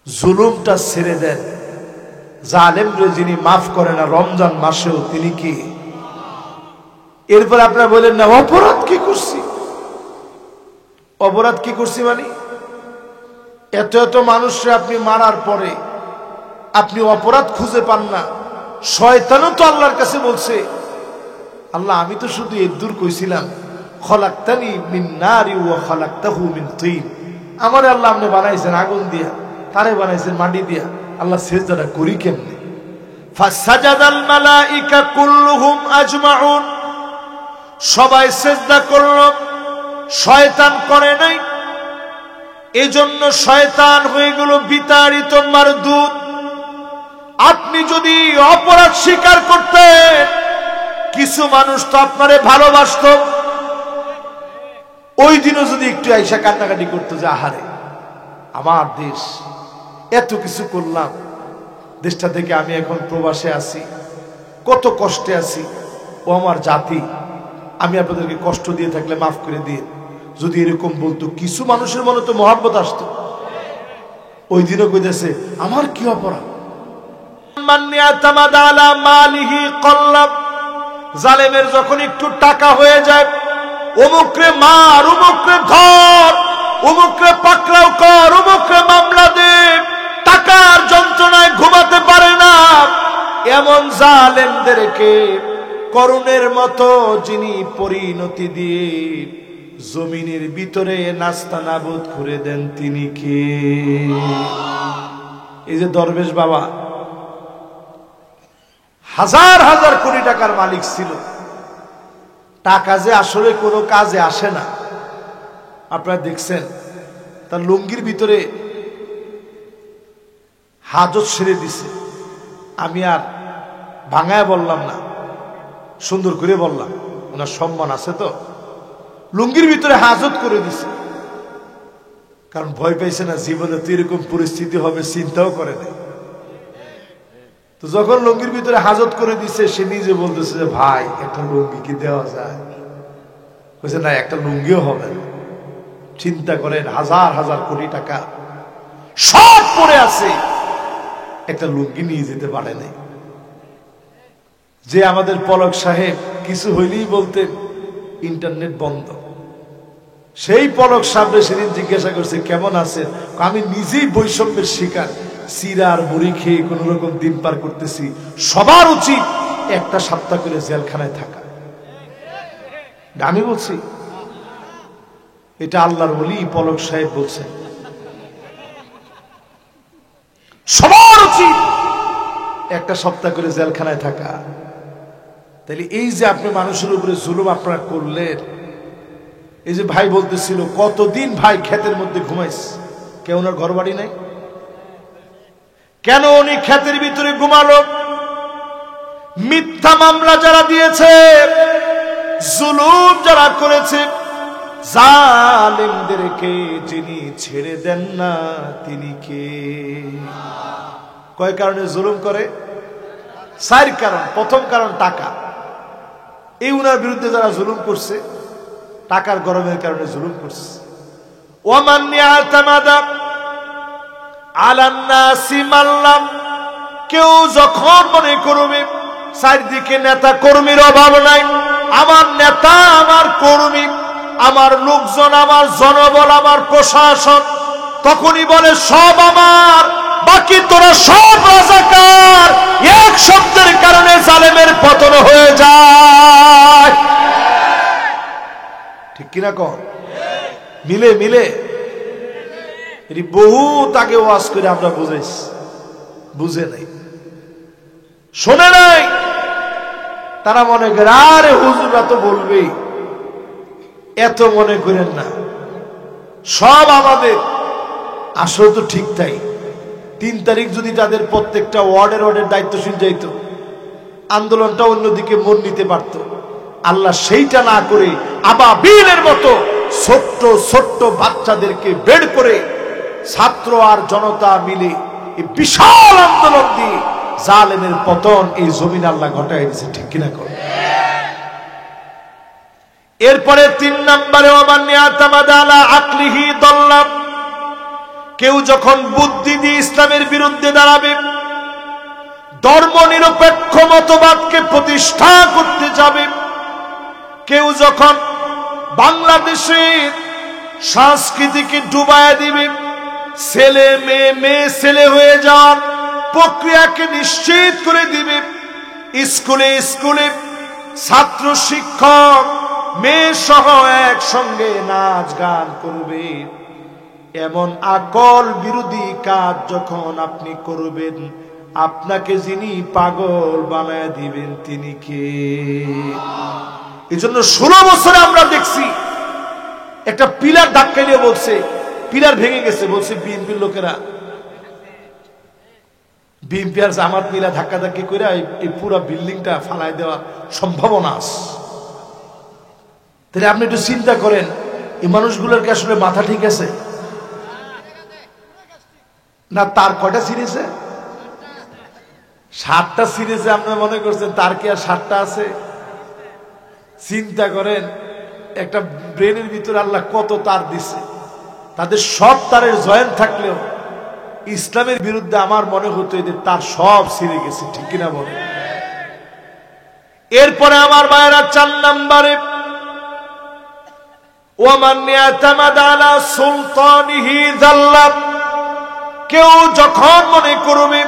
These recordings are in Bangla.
জুলুমটা ছেড়ে দেন। জালেমরে যিনি মাফ করে না রমজান মাসেও তিনি কি? এরপর আপনারা বলেন না অপরাধ কি করছি? অপরাধ কি করছি মানে এত এত মানুষরা আপনি মারার পরে আপনি অপরাধ খুঁজে পান না। শয়তানও তো আল্লাহর কাছে বলছে, আল্লাহ আমি তো শুধু এদুর কইছিলাম খলাকতানি মিন নারি ওয়া খলাকতাহু মিন তিন, আমারে আল্লাহ আপনি বানাইছেন আগুন দিয়া, তারে বানাইছেন মাটি দিয়া, আল্লাহ সিজদাটা করি কেমনে? ফাসাজাদাল মালাইকা কুল্লুহুম আজমাউন, সবাই সিজদা করল, শয়তান করে নাই। এজন্য শয়তান হয়ে গেল বিতাড়িত মারদুদ। আপনি যদি অপরাধ স্বীকার করতেন, কিছু মানুষ তো আপনারে ভালোবাসত, ওই দিনও যদি একটু আইসা কান্নাকাটি করতো যে আহারে আমার দেশ, এত কিছু করলাম, দেশটা থেকে আমি এখন প্রবাসে আছি, কত কষ্টে আছি, ও আমার জাতি, আমি আপনাদেরকে কষ্ট দিয়ে থাকলে মাফ করে দিয়ে, যদি এরকম বলতো কিছু মানুষের মনে তো মহব্বত আসতো। ওই দিনও কইতেছে আমার কি অপরাধ? জালেমের যখন একটু টাকা হয়ে যায়, অমুকরে মার, অমুকরে ধর, অমুকরে পাকড়াও কর, অমুকরে মামলা দে, টাকার যন্ত্রণায় ঘুমাতে পারে না, এমন জালেমদেরকে করুণের মতো যিনি পরিণতি দিয়ে জমিনের ভিতরে নাস্তানাবুদ করে দেন তিনি কে? এই যে দরবেশ বাবা হাজার হাজার কোটি টাকার মালিক ছিল, টাকা যে আসলে কোনো কাজে আসে না। আপনারা দেখছেন তার লুঙ্গির ভিতরে হাজত ছেড়ে দিছে। আমি আর ভাঙায় বললাম না, সুন্দর করে বললাম, ওনার সম্মান আছে তো। লুঙ্গির ভিতরে হাজত করে দিছে, কারণ ভয় পাইছে না জীবনে তো এরকম পরিস্থিতি হবে, চিন্তাও করে নাই। তো যখন লুঙ্গির ভিতরে হাজত করে দিছে, সে নিজে বলতেছে যে ভাই একটা লুঙ্গি কি দেওয়া যায়? বলছে না, একটা লুঙ্গিও হবে না। চিন্তা করেন, হাজার হাজার কোটি টাকা সব পড়ে আছে, একটা লুঙ্গি নিয়ে যেতে পারে নাই। যে আমাদের পলক সাহেব কিছু হইলেই বলতেন ইন্টারনেট বন্ধ, সেই পলক সাহেব সেদিন জিজ্ঞাসা করছে কেমন আছেন? আমি নিজেই বৈষম্যের শিকার, চিরা আর মুড়ি খেয়ে কোন রকম দিন পার করতেছি। সবার উচিত একটা সপ্তাহ করে জেলখানায় থাকা। আমি বলছি এটা আল্লাহর ওলি পলক সাহেব বলছেন, সবার উচিত একটা সপ্তাহ করে জেলখানায় থাকা। তাহলে এই যে আপনি মানুষের উপরে জুলুম আপনারা করলেন, এই যে ভাই বলতেছিল কতদিন ভাই ক্ষেতের মধ্যে ঘুমাইছে, কেউ ওনার ঘর বাড়ি নাই, কেন উনি ক্ষেতের ভিতরে ঘুমালো? মিথ্যা মামলা যারা দিয়েছে, জুলুম যারা করেছে, জালেমদেরকে যিনি ছেড়ে দেন না তিনি কে? কয় কারণে জুলুম করে? 4 কারণ। প্রথম কারণ টাকা। এই উনার বিরুদ্ধে যারা জুলুম করছে, টাকার গরমের কারণে জুলুম করছে। ওয়ামান ইয়াতামাদা আলান নাসি মাল্লাম, কেউ যখন মনে করবে চারদিকে নেতা কর্মীর অভাব নাই, আমার নেতা, আমার কর্মী, আমার লোকজন, আমার জনবল, আমার প্রশাসন, তখনই বলে সব আমার, বাকি তোরা সব রাজাকার। এক শব্দের কারণে জালেমের পতন হয়ে যায়। ঠিক কিনা কর? মিলে মিলে এটি বহুত আগে ওয়াজ করে আমরা বুঝাইছি, বুঝে নাই, শোনে নাই। তারা মনে করে আরে হুজুররা তো বলবেই, এত মনে করেন না, সব আমাদের। আসলে তো ঠিক তাই। 3 তারিখ যদি তাদের প্রত্যেকটা ওয়ার্ডের দায়িত্বশীল যাইত, আন্দোলনটা অন্যদিকে মন নিতে পারত। আল্লাহ সেইটা না করে আবাবিলের মতো ছোট্ট ছোট্ট বাচ্চাদেরকে বের করে ছাত্র আর জনতা মিলে এই বিশাল আন্দোলন দিয়ে জালেমের পতন এই জমিন আল্লাহ ঘটায় দিয়েছে। ঠিক কিনা কর? এরপরে 3 নম্বরে ওয়ামান ইয়াতামাদা আলা আকলিহি দাল্লাম, কেউ যখন বুদ্ধি দিয়ে ইসলামের বিরুদ্ধে দাঁড়াবে, ধর্ম নিরপেক্ষ মতবাদকে প্রতিষ্ঠা করতে যাবে, কেউ যখন বাংলাদেশের সংস্কৃতিকে ডুবায়া দিবে, ছেলে মেয়ে মেয়ে ছেলে হয়ে যাওয়ার প্রক্রিয়াকে নিশ্চিত করে দিবে, স্কুলে স্কুলে ছাত্র শিক্ষক মেয়ে সহ একসঙ্গে নাচ গান করবে, এমন আকল বিরোধী কাজ যখন আপনি করবেন, আপনাকে যিনি পাগল বানায় দিবেন তিনি কে? এই জন্য 16 বছরে আমরা দেখছি একটা পিলার ধাক্কা দিয়ে বলছে, পিলার ভেঙে গেছে, বলছে বিএনপির লোকেরা, বিএনপি আর জামাত মিলা ধাক্কা ধাক্কি করে এই পুরো বিল্ডিংটা ফালাই দেওয়া সম্ভাবনা আছে। তাহলে আপনি একটু চিন্তা করেন, এই মানুষগুলোর কি আসলে মাথা ঠিক আছে না? তার কয়টা ছিঁড়েছে? 7টা ছিঁড়েছে। আপনারা মনে করছেন তার কি আর 7টা আছে? চিন্তা করেন, একটা ব্রেনের ভিতরে আল্লাহ কত তার দিছে, তাদের সব তারের জয়েন্ট থাকলেও ইসলামের বিরুদ্ধে আমার মনে হতো এদের তার সব ছিঁড়ে গেছে, ঠিক কিনা বলে? এরপরে আমার ভাইয়েরা 4 নম্বরে, ওয়ামান ইয়াতামাদা আলা সুলতানিহি যাল্লা, কেউ যখন মনে করবে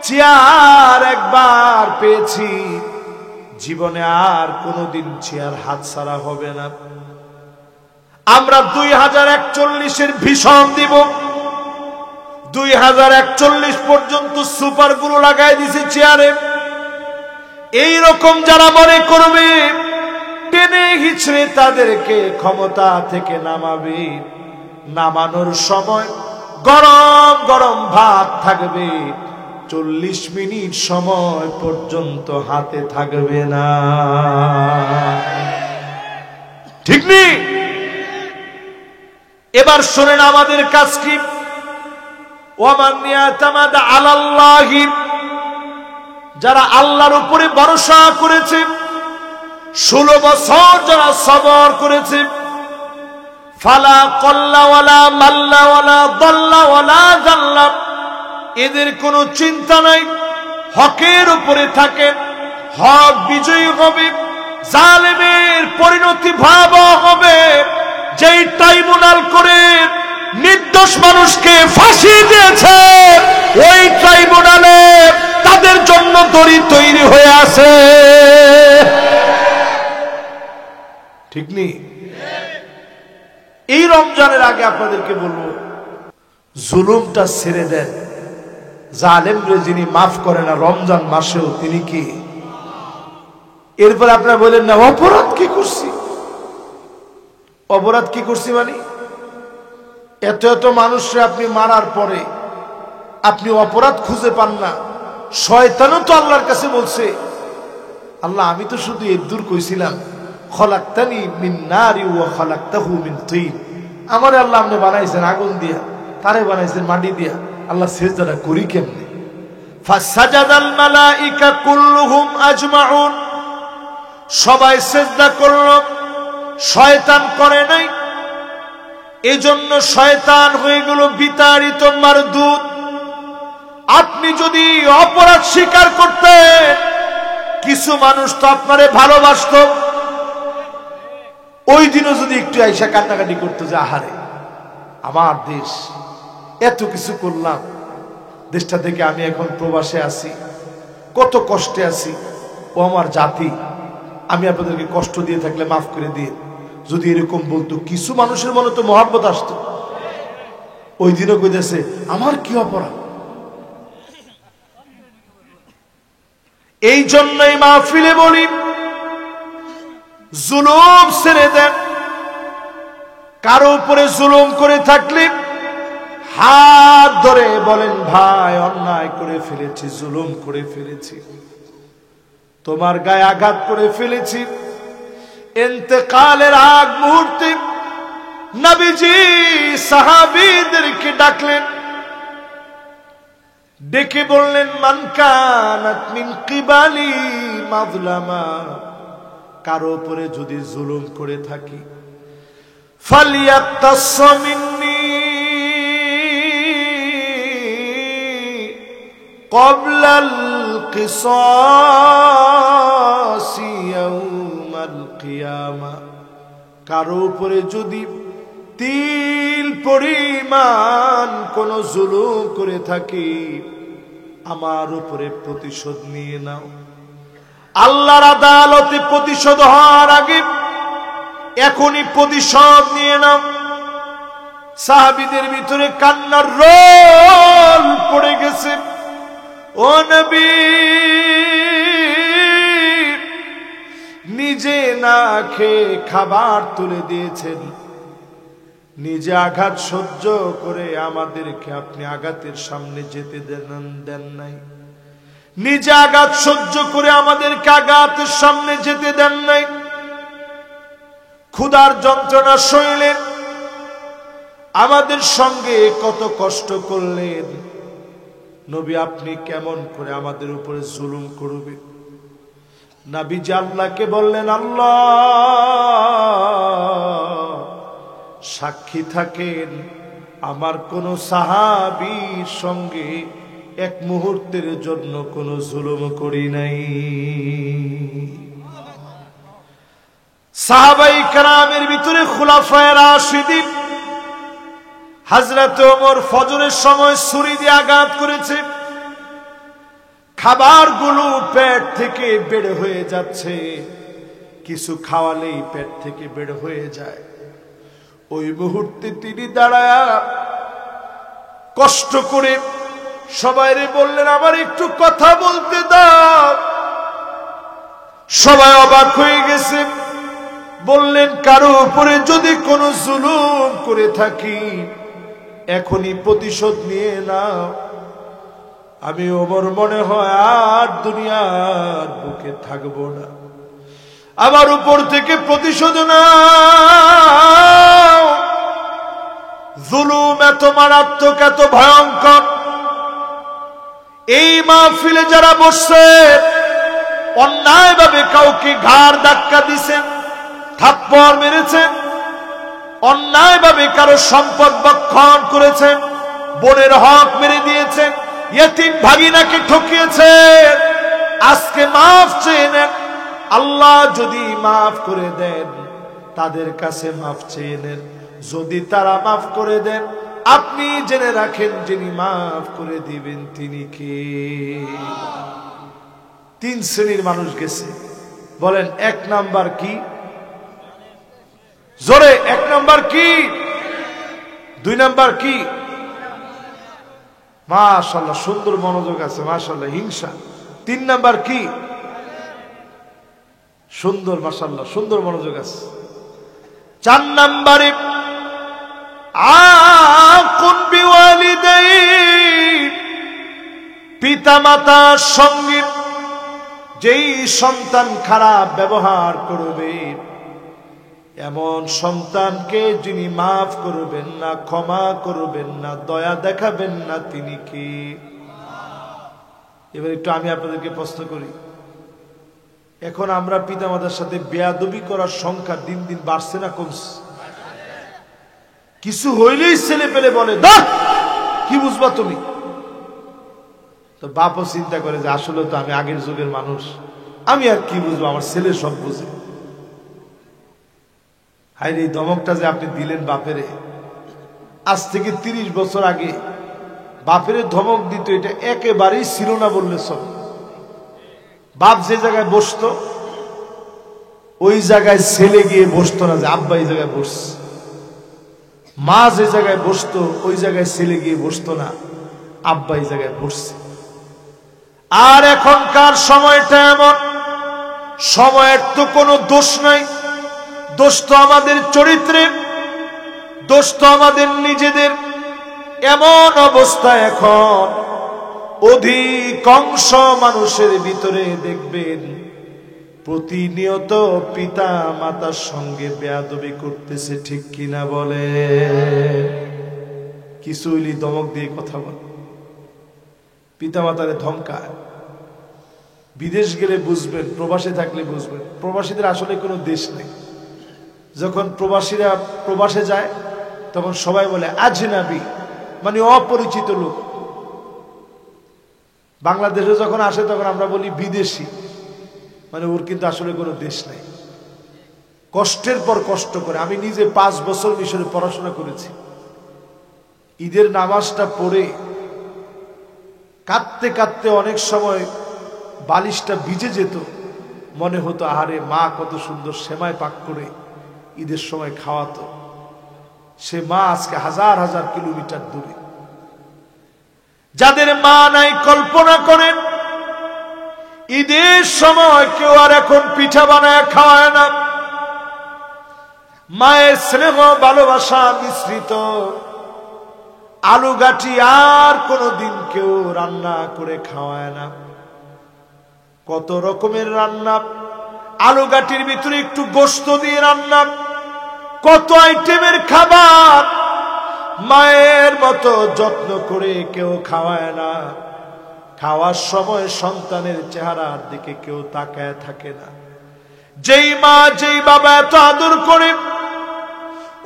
চেয়ার একবার পেয়েছি, জীবনে আর কোনোদিন চেয়ার হাতছাড়া হবে না। আমরা 2041-এর ভিশন দিব, 2041 পর্যন্ত সুপার গুলো লাগাই দিছে চেয়ারে। এই রকম যারা মনে করবে টেনে হিচড়ে তাদেরকে ক্ষমতা থেকে নামাবে, নামানোর সময় গরম গরম ভাত থাকবে, 40 মিনিট সময় পর্যন্ত হাতে থাকবে না, ঠিক নেই? এবার শোনেন আমাদের কাজ কি? ওয়ামান ইয়াতামাদা আলাল্লাহি, যারা আল্লাহর উপরে ভরসা করেছে, 16 বছর যারা সবর করেছে, ফালা কল্লা ওয়ালা মাল্লা ওয়ালা দাল্লা ওয়ালা জাল্লা, এদের কোনো চিন্তা নাই, হকের উপরে থাকে, হক বিজয়ী হবে, জালেমের পরিণতি ভয়াবহ হবে। যেই ট্রাইব্যুনাল করে নির্দোষ মানুষকে ফাঁসি দিয়েছে, ওই ট্রাইব্যুনালে তাদের জন্য দড়ি তৈরি হয়ে আছে, ঠিক নেই? এই রমজানের আগে আপনাদেরকে বলবো, জুলুমটা ছেড়ে দেন। জালেমরে যিনি মাফ করে না রমজান মাসেও, তিনি কি? এরপর আপনারা বলেন না অপরাধ কি করছি? অপরাধ কি করছি মানে এত এত মানুষকে আপনি মারার পরে আপনি অপরাধ খুঁজে পান না। শয়তানও তো আল্লাহর কাছে বলছে, আল্লাহ আমি তো শুধু এদুর কইছিলাম, খলাকতানি মিন নারি ওয়া খলাকতাহু মিন তিন, আমারে আল্লাহ আপনি বানাইছেন আগুন দিয়া, তারে বানাইছেন মাটি দিয়া, আল্লাহ সিজদাটা করি কেমনে? ফাসাজাদাল মালাইকা কুল্লুহুম আজমাউন, সবাই সিজদা করল, শয়তান করে নাই। এজন্য শয়তান হয়ে গেল বিতাড়িত মারদুদ। আপনি যদি অপরাধ স্বীকার করতেন, কিছু মানুষ তো আপনারে ভালোবাসত, ওই দিনও যদি একটু আইসা কান্নাকাটি করতো যে আহারে আমার দেশ, এত কিছু করলাম, দেশটা থেকে আমি এখন প্রবাসে আছি, কত কষ্টে আছি, ও আমার জাতি, আমি আপনাদেরকে কষ্ট দিয়ে থাকলে মাফ করে দিয়ে, যদি এরকম বলতো, কিছু মানুষের মনে তো মহব্বত আসতো। ওই দিনও কইতেছে আমার কি অপরাধ। এই জন্যই মাহফিলে বলি, জুলুম ছেড়ে দেন। কারো উপরে জুলুম করে থাকলে হাত ধরে বলেন, ভাই অন্যায় করে ফেলেছি, জুলুম করে ফেলেছি, তোমার গায়ে আঘাত করে ফেলেছি। ইন্তেকালের আগ মুহূর্তে নবীজি সাহাবীদেরকে ডাকলেন, ডেকে বললেন, মান কানাত মিন কিবালি মাজলামা, কারো উপরে যদি জুলুম করে থাকি, ফালিয়াতাস মিন্নি, ক্বাবলাল কিসাসি ইয়াউমাল কিয়ামা, কারো উপরে যদি তিল পরিমাণ কোন জুলুম করে থাকি আমার উপরে প্রতিশোধ নিয়ে নাও। আল্লাহর আদালতে প্রতিশোধ হওয়ার আগে এখনই প্রতিশোধ নিয়ে নাও। সাহাবীদের ভিতরে কান্নার রোল পড়ে গেছে। ও নবী, নিজে না খেয়ে খাবার তুলে দিয়েছেন, নিজে আঘাত সহ্য করে আমাদেরকে আপনি আঘাতের সামনে যেতে দেন নাই। নিজে আঘাত সহ্য করে আমাদেরকে আঘাতের সামনে যেতে দেন নাই। ক্ষুধার যন্ত্রণা সইলেন, আমাদের সঙ্গে কত কষ্ট করলেন। নবী, আপনি কেমন করে আমাদের উপরে জুলুম করবেন? নবীজি আল্লাহকে বললেন, আল্লাহ সাক্ষী থাকেন, আমার কোন সাহাবীর সঙ্গে এক মুহূর্তের জন্য কোন জুলুম করি নাই। সাহাবায়ে কেরামের ভিতরে খুলাফায়ে রাশিদিন, হযরত ওমর ফজরের সময় ছুরি দিয়ে আঘাত করেছে, খাবারগুলো পেট থেকে বের হয়ে যাচ্ছে, কিছু খাওয়ালেই পেট থেকে বের হয়ে যায়। ওই মুহূর্তে তিনি দাঁড়ায়া কষ্ট করে সবাইরে বললেন, আমার একটু কথা বলতে দাও। সবাই অবাক হয়ে গেছে। বললেন, কারো উপরে যদি কোনো জুলুম করে থাকি এখনই প্রতিশোধ নিয়ে নাও। আমি ওমর মনে হয় আর দুনিয়ার বুকে থাকবো না, আমার উপর থেকে প্রতিশোধ নাও। জুলুম এত মারাত্মক, এত ভয়ঙ্কর। এই মাহফিলে যারা বসছে, অন্যায়ভাবে কাউকে ঘাড় ধাক্কা দিছেন, থাপ্পড় মেরেছেন, অন্যায়ভাবে কারো সম্পদ ভক্ষণ করেছেন, বোনের হক মেরে দিয়েছেন, ইয়েতিম ভাগিনাকে ঠকিয়েছেন, আজকে মাফ চেয়ে নেন। আল্লাহ যদি মাফ করে দেন, তাদের কাছে মাফ চেয়ে নেন। যদি তারা মাফ করে দেন, আপনি জেনে রাখেন যিনি মাফ করে দিবেন তিনি কে। তিন শ্রেণীর মানুষ গেছে। বলেন, এক নাম্বার কি? জোরে, এক নাম্বার কি? দুই নাম্বার কি? মাশাআল্লাহ, সুন্দর মনোযোগ আছে, মাশাআল্লাহ। হিংসা। তিন নাম্বার কি? সুন্দর, মাশাআল্লাহ, সুন্দর মনোযোগ আছে। চার নাম্বারে আকুন বিওয়ালিদাই, পিতা মাতার সঙ্গে যেই সন্তান খারাপ ব্যবহার করবে, এমন সন্তানকে যিনি মাফ করবেন না, ক্ষমা করবেন না, দয়া দেখাবেন না, তিনি কে? এবার একটু আমি আপনাদেরকে প্রশ্ন করি, এখন আমরা পিতামাতার সাথে বেয়াদবি করার সংখ্যা দিন দিন বাড়ছে না কমছে? কিছু হইলেই ছেলে পেলে বলে, না কি বুঝবা তুমি? তো বাপও চিন্তা করে যে আসলে তো আমি আগের যুগের মানুষ, আমি আর কি বুঝবো, আমার ছেলে সব বুঝে। হায়, এই ধমকটা যে আপনি দিলেন বাপেরে, আজ থেকে 30 বছর আগে বাপেরে ধমক দিত, এটা একেবারেই ছিল না বললে সব। বাপ যে জায়গায় বসতো ওই জায়গায় ছেলে গিয়ে বসতো না যে আব্বা এই জায়গায় বসছে। মা যে জায়গায় বসতো ওই জায়গায় ছেলে গিয়ে বসতো না আব্বা এই জায়গায় বসছে। আর এখনকার সময়টা এমন, সময়ের তো কোনো দোষ নাই, দোষ তো আমাদের চরিত্রে, দোষ তো আমাদের নিজেদের। এমন অবস্থা এখন অধিকাংশ মানুষের ভিতরে দেখবেন প্রতিনিয়ত পিতা মাতার সঙ্গে বেয়াদবি করতেছে, ঠিক কিনা বলে? কিছু হইলি ধমক দিয়ে কথা বলে, পিতা মাতারে ধমকায়। বিদেশ গেলে বুঝবেন, প্রবাসে থাকলে বুঝবেন, প্রবাসীদের আসলে কোনো দেশ নেই। যখন প্রবাসীরা প্রবাসে যায় তখন সবাই বলে আজনাবি, মানে অপরিচিত লোক। বাংলাদেশে যখন আসে তখন আমরা বলি বিদেশি, মানে ওর কিন্তু আসলে কোনো দেশ নেই। কষ্টের পর কষ্ট করে, আমি নিজে 5 বছর মিশরে পড়াশোনা করেছি। ঈদের নামাজটা পড়ে কাঁদতে কাঁদতে অনেক সময় বালিশটা ভিজে যেত, মনে হতো আহারে মা কত সুন্দর সেমাই পাক করে ঈদের সময় খাওয়াতো। সে মা আজকে হাজার হাজার কিলোমিটার দূরে। যাদের মা নাই কল্পনা করেন ঈদের সময় কেউ আর এখন পিঠা বানায় খাওয়ায় না। মায়ের স্নেহ ভালোবাসা মিশ্রিত আলু গাঠি আর কোনদিন কেউ রান্না করে খাওয়ায় না। কত রকমের রান্না, আলু গাঠির ভিতরে একটু গোশত দিয়ে রান্না, কত আইটেমের খাবার মায়ের মতো যত্ন করে কেউ খাওয়ায় না। খাওয়ার সময় সন্তানের চেহারার দিকে কেউ তাকায় থাকে না। যেই মা যেই বাবা এত আদর করে,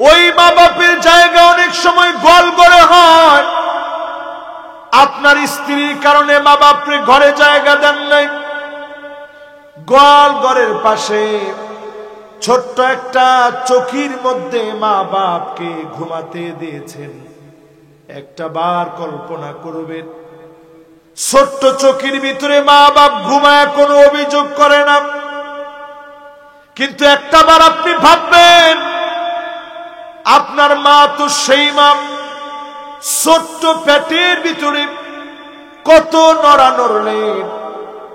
ওই মা বাপের জায়গা অনেক সময় গোলগড়ে হয়। আপনার স্ত্রীর কারণে মা বাপরে ঘরে জায়গা দেন নাই, গোয়ালঘরের পাশে ছোট্ট একটা চৌকির মধ্যে মা বাপকে ঘুমাতে দিয়েছেন। একটা বার কল্পনা করবেন, ছোট্ট চৌকির ভিতরে মা বাপ ঘুমায় কোনো অভিযোগ করে না, কিন্তু একটা বার আপনি ভাববেন আপনার মা তো সেই মা, ছোট্ট পেটের ভিতরে কত নড়া নড়লেন,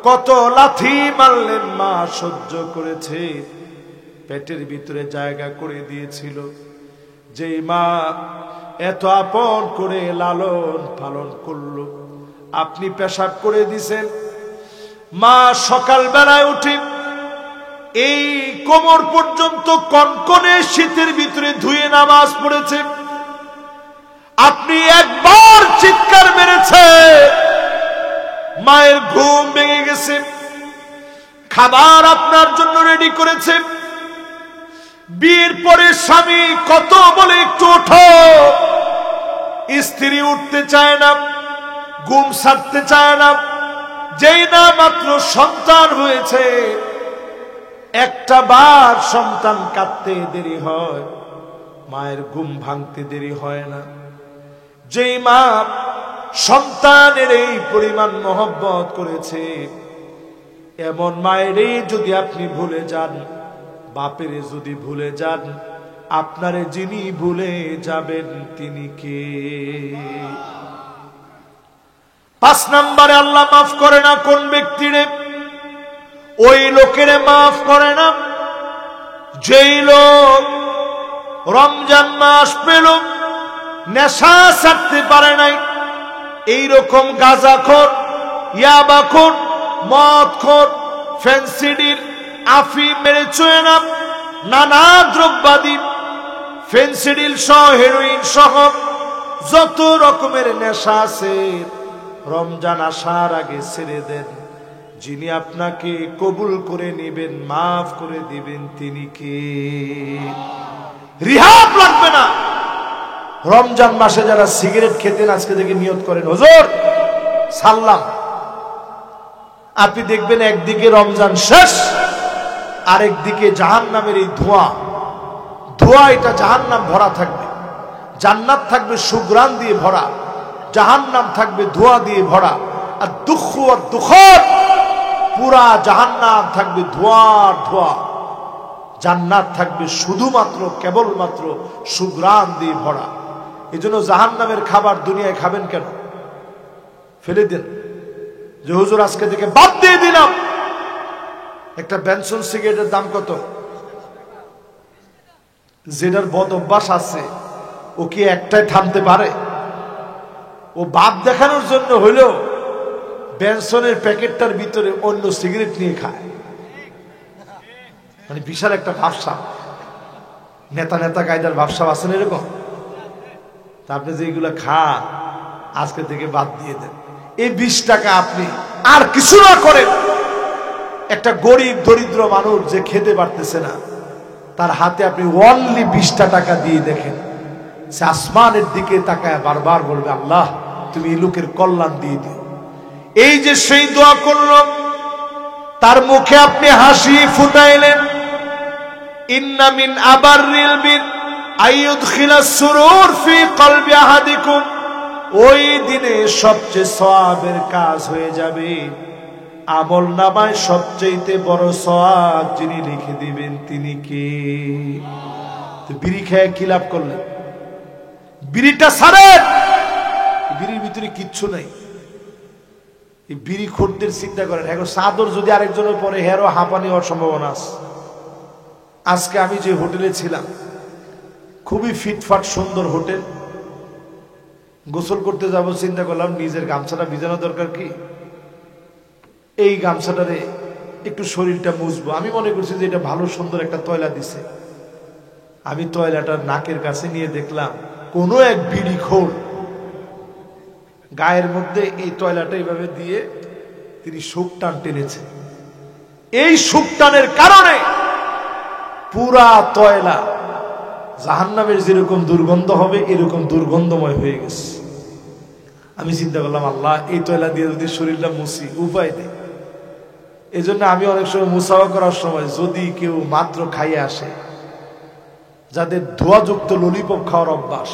কত লাথি মারলেন, মা সহ্য করেছে, পেটের ভিতরে জায়গা করে দিয়েছিল। যেই মা এত আপন করে লালন পালন করলো, আপনি পেশাব করে দিছেন, মা সকাল বেলায় উঠে এই কোমর পর্যন্ত কনকনে শীতের ভিতরে ধুয়ে নামাজ পড়েছে, আপনি একবার চিৎকার মেরেছে, মায়ের ঘুম ভেঙে গেছে, খাবার আপনার জন্য রেডি করেছে। বিয়ের পরে স্বামী কত বলে একটু ওঠো, স্ত্রী উঠতে চায় না, ঘুম ছাড়তে চায় না। যেই না মাত্র সন্তান হয়েছে, একটা বার সন্তান কাঁদতে দেরি হয়, মায়ের ঘুম ভাঙতে দেরি হয় না। যেই মা সন্তানের এই পরিমাণ মহব্বত করেছে, এমন মায়েরই যদি আপনি ভুলে যান, বাপেরে যদি ভুলে যান, আপনারে যিনি ভুলে যাবেন তিনি কে? 5 নম্বরে আল্লাহ মাফ করে না কোন ব্যক্তিরে? ওই লোকের মাফ করে না যেই লোক রমজান মাস পেল, নেশা ছাড়তে পারে নাই। এইরকম গাঁজাখোর, ইয়াবাখোর, মদখোর, ফেন্সিডিল, আফিম, মেরেচুয়েনা, নানা দ্রব্যাদি, ফেন্সিডিল সহ, হেরোইন সহ যত রকমের নেশা আছে, রমজান আসার আগে ছেড়ে দেন। যিনি আপনাকে কবুল করে নেবেন, মাফ করে দিবেন, তিনি কে? রিহাব লাগবে না। রমজান মাসে যারা সিগারেট খেতেন আজকে থেকে নিয়ত করেন, হুজুর সাল্লাম। আপনি দেখবেন একদিকে রমজান শেষ, আরেকদিকে জাহান্নামের এই ধোঁয়া, এটা জাহান্নাম ভরা থাকবে। জান্নাত থাকবে সুগ্রাণ দিয়ে ভরা, জাহান্নাম থাকবে ধোঁয়া দিয়ে ভরা। আর দুঃখ আর দুঃখর, পুরা জাহান্নাম থাকবে ধোঁয়ার ধোঁয়া, জান্নাত থাকবে শুধুমাত্র কেবলমাত্র সুগ্রাণ দিয়ে ভরা। এই জন্য জাহান্নামের খাবার দুনিয়ায় খাবেন কেন? ফেলে দেন। যে হুজুর আজকে থেকে বাদ দিয়ে দিলাম। একটা বেনসন সিগারেটের দাম কত? যেটার বদ অভ্যাস আছে ও কি একটাই থামতে পারে? ও বাদ দেখানোর জন্য হইলেও বেনসনের প্যাকেটটার ভিতরে অন্য সিগারেট নিয়ে খায়। মানে বিশাল একটা ভাবসাব, নেতা কায়দার ভাবসাব আছেন এরকম। তা আপনি যে এগুলো খান আজকে থেকে বাদ দিয়ে দেন। এই 20 টাকা আপনি আর কিছু না করেন, একটা গরিব দরিদ্র মানুষ যে খেতে পারতেছে না, তার হাতে আপনি অনলি 20টা টাকা দিয়ে দেখেন, সে আসমানের দিকে তাকায় বারবার বলবে, আল্লাহ তুমি এই লোকের কল্যাণ দিয়ে দিও। এই যে সেই দোয়া করল, তার মুখে আপনি হাসি ফুটাইলেন। ইন্না মিন আবাররিল বির আইয়ুদখিলাস সুরুর ফি কলবি আহাদিকুম, ওই দিনে সবচেয়ে সওয়াবের কাজ হয়ে যাবে, আমল নামায় সবচেয়ে বড় সওয়াব যিনি লিখে দিবেন তিনি কে? তো বিড়ি খেয়ে কি লাভ করলেন? বিড়িটা ছাড়েন, বিড়ির ভিতরে কিচ্ছু নাই। এই বিড়ি খোরদের চিন্তা করেন, এখন চাদর যদি আরেকজনের পরে হেরো হাঁপানি হওয়ার সম্ভাবনা আছে। আজকে আমি যে হোটেলে ছিলাম, খুবই ফিটফাট সুন্দর হোটেল, গোসল করতে যাব, চিন্তা করলাম নিজের গামছাটা ভিজানো দরকার, কি এই গামছাটারে একটু শরীরটা মুছবো। আমি মনে করছি যে এটা ভালো সুন্দর একটা তয়লা দিছে। আমি তয়লাটার নাকের কাছে নিয়ে দেখলাম কোনো এক বিড়িখোর গায়ের মধ্যে এই তয়লাটা এইভাবে দিয়ে তিনি সুখ টান টেনেছে। এই সুখ টানের কারণে পুরা তয়লা জাহান্নামের যেরকম দুর্গন্ধ হবে এরকম দুর্গন্ধময় হয়ে গেছে। আমি চিন্তা করলাম, আল্লাহ, এই তয়লা দিয়ে যদি শরীরটা মুছি, উপায় নেই। এই জন্য আমি অনেক সময় মুসাফা করার সময় যদি কেউ মাত্র খাইয়ে আসে, যাদের ধোঁয়াযুক্ত ললিপপ খাওয়ার অভ্যাস,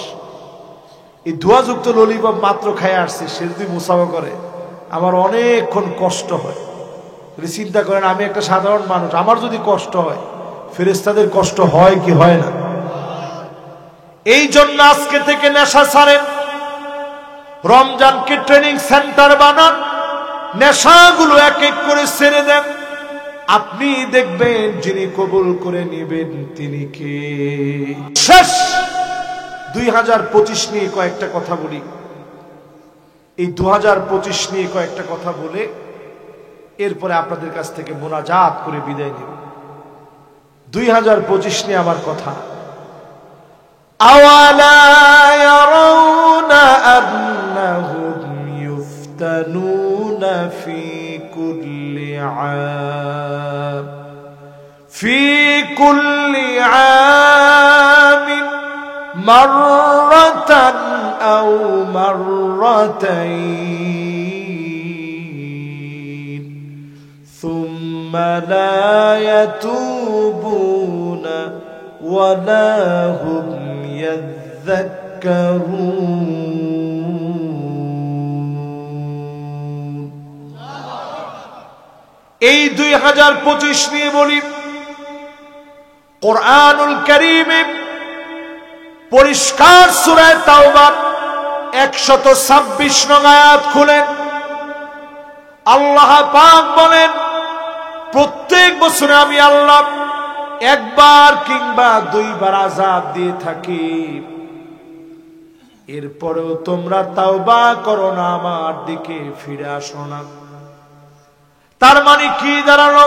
এই ধোঁয়াযুক্ত ললিপপ মাত্র খাইয়ে আসছে, সে যদি মুসাফা করে আমার অনেকক্ষণ কষ্ট হয়। চিন্তা করেন, আমি একটা সাধারণ মানুষ, আমার যদি কষ্ট হয়, ফেরেশতাদের কষ্ট হয় কি হয় না? এই জন্য আজকে থেকে নেশা ছাড়েন, রমজানকে ট্রেনিং সেন্টার বানান, নেশাগুলো এক এক করে ছেড়ে দেন। আপনি দেখবেন যিনি কবুল করে নেবেন তিনি কে। শেষ 2025 নিয়ে কয়েকটা কথা বলি। এই 2025 নিয়ে কয়েকটা কথা বলে এরপরে আপনাদের কাছ থেকে মোনাজাত করে বিদায় নেব। 2025 নিয়ে আমার কথা। আওয়ালা ইয়ারাউনা আন্নাহুম ইফতানুনা ফি কুল্লি আম মাররাতান আও মাররাতাইন সুম্মা লা ইয়াতুবুনা ওয়ালা হুম ইয়াযাক্কারুন। এই 2025 নিয়ে বলি, কোরআনুল কারীমে পরিষ্কার সূরা তাওবা 126 নং আয়াত খুলেন, আল্লাহ পাক বলেন, প্রত্যেক বছরে আমি আল্লাহ একবার কিংবা দুইবার আযাব দিয়ে থাকি, এরপরেও তোমরা তাওবা করো না, আমার দিকে ফিরে আসো না। তার মানে কি দাঁড়ালো?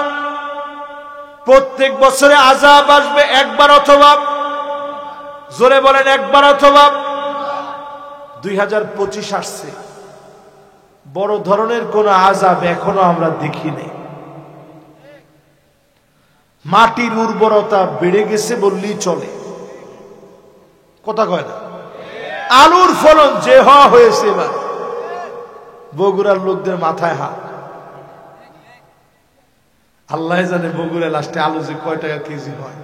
প্রত্যেক বছরে আযাব আসবে একবার অথবা, জোরে বলেন, একবার অথবা। 2025 আসছে, বড় ধরনের কোন আযাব এখনো আমরা দেখিনি। মাটির উর্বরতা বেড়ে গেছে বললেই চলে, কথা কয় না? আলুর ফলন যে হওয়া হয়েছে, এবার বগুড়ার লোকদের মাথায় হাত। আল্লাহ জানে বগুড়া লাস্টে আলু যে কয় টাকা কেজি হয়,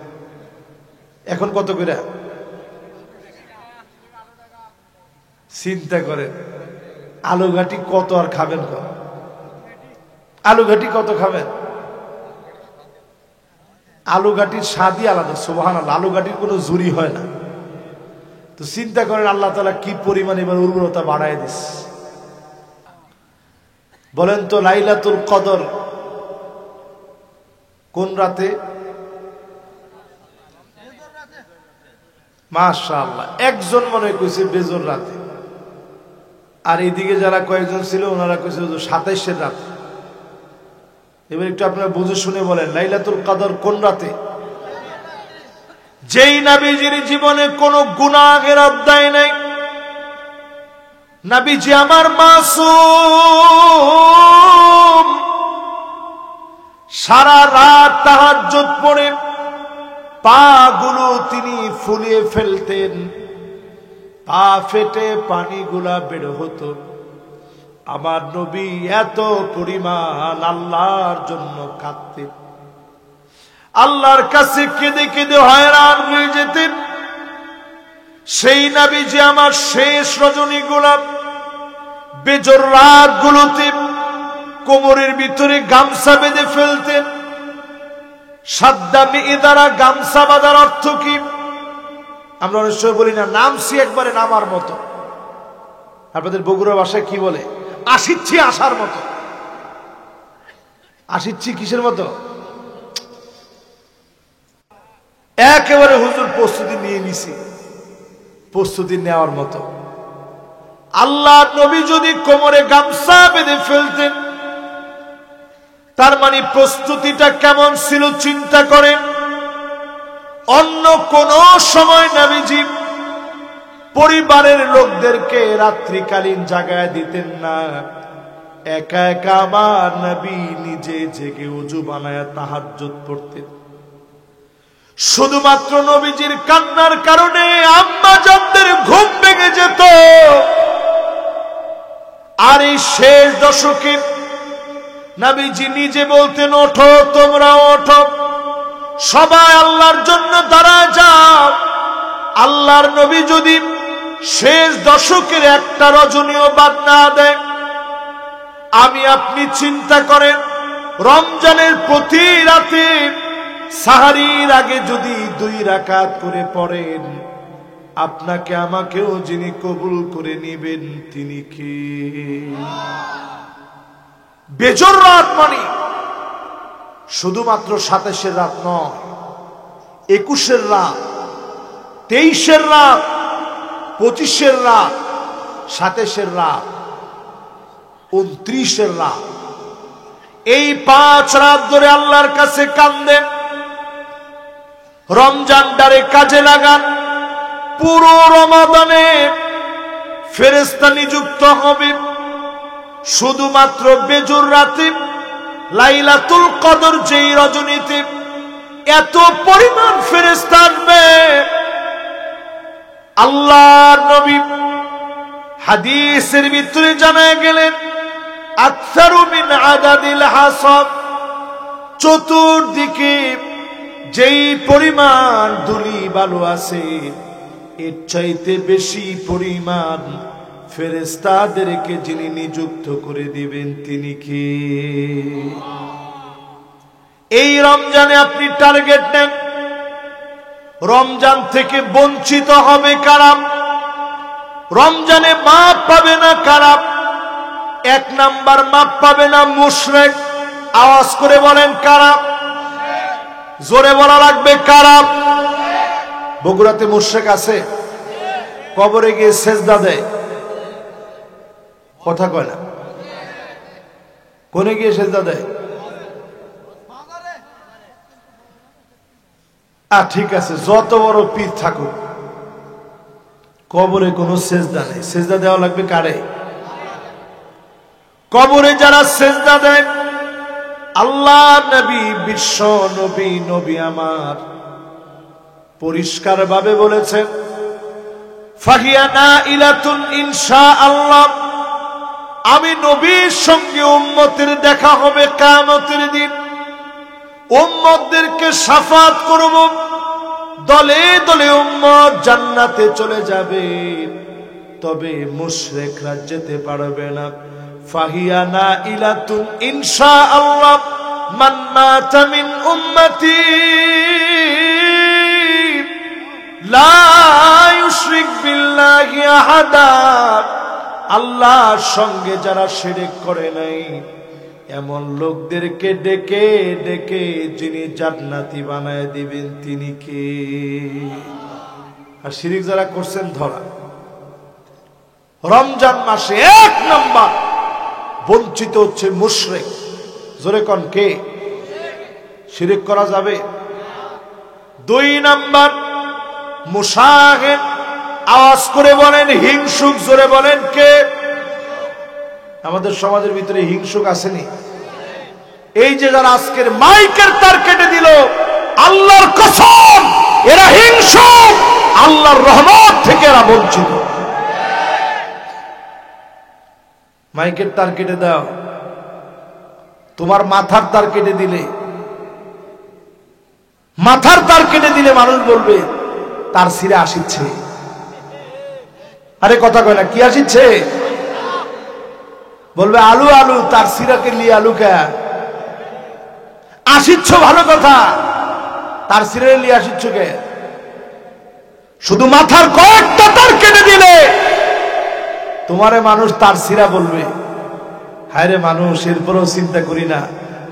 এখন কত করে? চিন্তা করেন, আলু ঘাটি কত আর খাবেন? আলু ঘাটি কত খাবেন? আলু ঘাটির স্বাদই আলাদা, সুবহানাল্লাহ। আলু ঘাটির কোনো জুরি হয় না। তো চিন্তা করেন আল্লাহ তাআলা কি পরিমাণ এবার উর্বরতা বাড়ায় দিচ্ছে। বলেন তো, লাইলাতুল কদর কোন রাতে? মাশাআল্লাহ, একজন মনে কইছে বেজর রাতে, আর এইদিকে যারা কয়েকজন ছিল ওনারা কইছে 27-এর রাতে। এবার একটু আপনারা বুঝে শুনে বলেন, লাইলাতুল কদর কোন রাতে? যেই নবীজির জীবনে কোনো গুনাহের অধ্যায় নাই, নবীজি আমার মাসুম, সারা রাত তাহাজ্জুদ পড়ে পা গুলো তিনি ফুলিয়ে ফেলতেন, পা ফেটে পানিগুলা বের হতো, আমার নবী এত পরিমাণ আল্লাহর জন্য কাঁদতেন, আল্লাহর কাছে কেঁদে কেঁদে হয়রান হয়ে যেতেন। সেই নবী যে আমার শেষ রজনী গোলাপ বেজর রাত গুলোতে কোমরের ভিতরে গামছা বেঁধে ফেলতেন। সাদ্দামি দ্বারা গামছা বাঁধার অর্থ কি? আমরা অনেক সময় বলি না, নামছি একবারে নামার মতো। আপনাদের বগুড়া ভাষায় কি বলে? আসিচ্ছি আসার মতো। আসিচ্ছি কিসের মতো? একেবারে হুজুর প্রস্তুতি নিয়ে নিছি, প্রস্তুতি নেওয়ার মতো। আল্লাহ নবী যদি কোমরে গামছা বেঁধে ফেলতেন, তার মানে প্রস্তুতিটা কেমন ছিল চিন্তা করেন। অন্য কোন সময় নবীজি পরিবারের লোকদেরকে রাত্রিকালীন জাগায় দিতেন না। একা একা আমার নবী নিজে জেগে ওযু বানায়া তাহাজ্জুদ পড়তেন। শুধুমাত্র নবীজির কান্নার কারণে আম্মা জানদের ঘুম ভেঙে যেত। আর এই শেষ দশকে নবীজি নিজে বলতেন, ওঠো তোমরা ওঠো, সবাই আল্লাহর জন্য দাঁড়ায় যাও। আল্লাহর নবী যদি শেষ দশকের একটা রজনীও বাদ না দেয়, আমি আপনি চিন্তা করেন রমজানের প্রতি রাতে সাহারির আগে যদি 2 রাকাত করে পড়েন, আপনাকে আমাকেও যিনি কবুল করে নেবেন তিনি কে? বেজর রাত মানে শুধুমাত্র 27-এর রাত নয়, 21-এর রাত, 23-এর রাত, 25-এর রাত, 27-এর রাত, 29-এর রাত। এই 5 রাত ধরে আল্লাহর কাছে কান্দেন। রমজানটারে কাজে লাগান। পুরো রমাদানে ফেরেশতা নিযুক্ত হবে শুধুমাত্র বেজর রাতে, লাইলাতুল কদর যেই রজনীতে এত পরিমাণ ফেরেশতা আসবে। আল্লাহর নবী হাদিসের ভিতরে জানায় গেলেন, আকসারু মিন আদাদিল হাসাব, চতুর্দিকে যেই পরিমাণ ধুলি বালু আছে এর চাইতে বেশি পরিমাণ ফেরেশতাদেরকে যিনি নিযুক্ত করে দিবেন তিনি কে? এই রমজানে আপনি টার্গেট নেন, রমজান থেকে বঞ্চিত হবে কারা? রমজানে মাপ পাবে না কারা? 1 নাম্বার মাপ পাবে না মুশরিক। আওয়াজ করে বলেন কারা? জোরে বলা লাগবে কারা? বগুড়াতে মুশরিক আছে, কবরে গিয়ে সেজদা দেয়, কথা কয় না। কোনে গিয়ে সেজদা দেয়? ঠিক আছে, যত বড় পীর থাকুক, কবরে কোনো সেজদা নেই। সেজদা দেওয়া লাগবে কারে? কবরে যারা সেজদা দেয়, আল্লাহ নবী বিশ্ব নবী, নবী আমার পরিষ্কার ভাবে বলেছেন, ফাহিয়া নাইলাতুন ইনশাআল্লাহ, আমি নবীর সঙ্গে উম্মতের দেখা হবে কিয়ামতের দিন। উম্মতদেরকে শাফাত করব, দলে দলে উম্মত জান্নাতে চলে যাবে, তবে মুশরিকরা যেতে পারবে না। ফাহিয়া নাইলাতুন ইনশাআল্লাহ মান মাতা মিন উম্মতি লা ইউশরিক বিল্লাহি আহাদা, আল্লাহর সঙ্গে যারা শিরক করে নাই এমন লোকদেরকে ডেকে ডেকে যিনি জান্নাতি বানায় দিবেন তিনি কে? আর শিরক যারা করছেন ধরা। রমজান মাসে 1 নাম্বার বঞ্চিত হচ্ছে মুশরিক। জোরে কোন কে? শিরক করা যাবে। 2 নাম্বার মুশাহিদ। আওয়াজ করে বলেন হিংসুক। জোরে বলেন কে? আমাদের সমাজের ভিতরে হিংসুক আসেনি? এই যে যারা আজকের মাইকের তার কেটে দিল, আল্লাহর কসম এরা হিংসুক, আল্লাহর রহমত থেকে এরা বঞ্চিত। মাইকের তার কেটে দাও, তোমার মাথার তার কেটে দিলে, মাথার তার কেটে দিলে মানুষ বলবে তার সিরে আসিচ্ছে। আরে কথা কয় না, কি আসিচ্ছে? বলবে আলু আলু, তার সিরাকে নিয়ে আলু কে আসিচ্ছ? ভালো কথা, তার সিরে নিয়ে আসিচ্ছ কে? শুধু মাথার কয়েকটা তার কেটে দিলে তোমারে মানুষ তার সিরা বলবে। হায় রে মানুষ, এরপরেও চিন্তা করি না,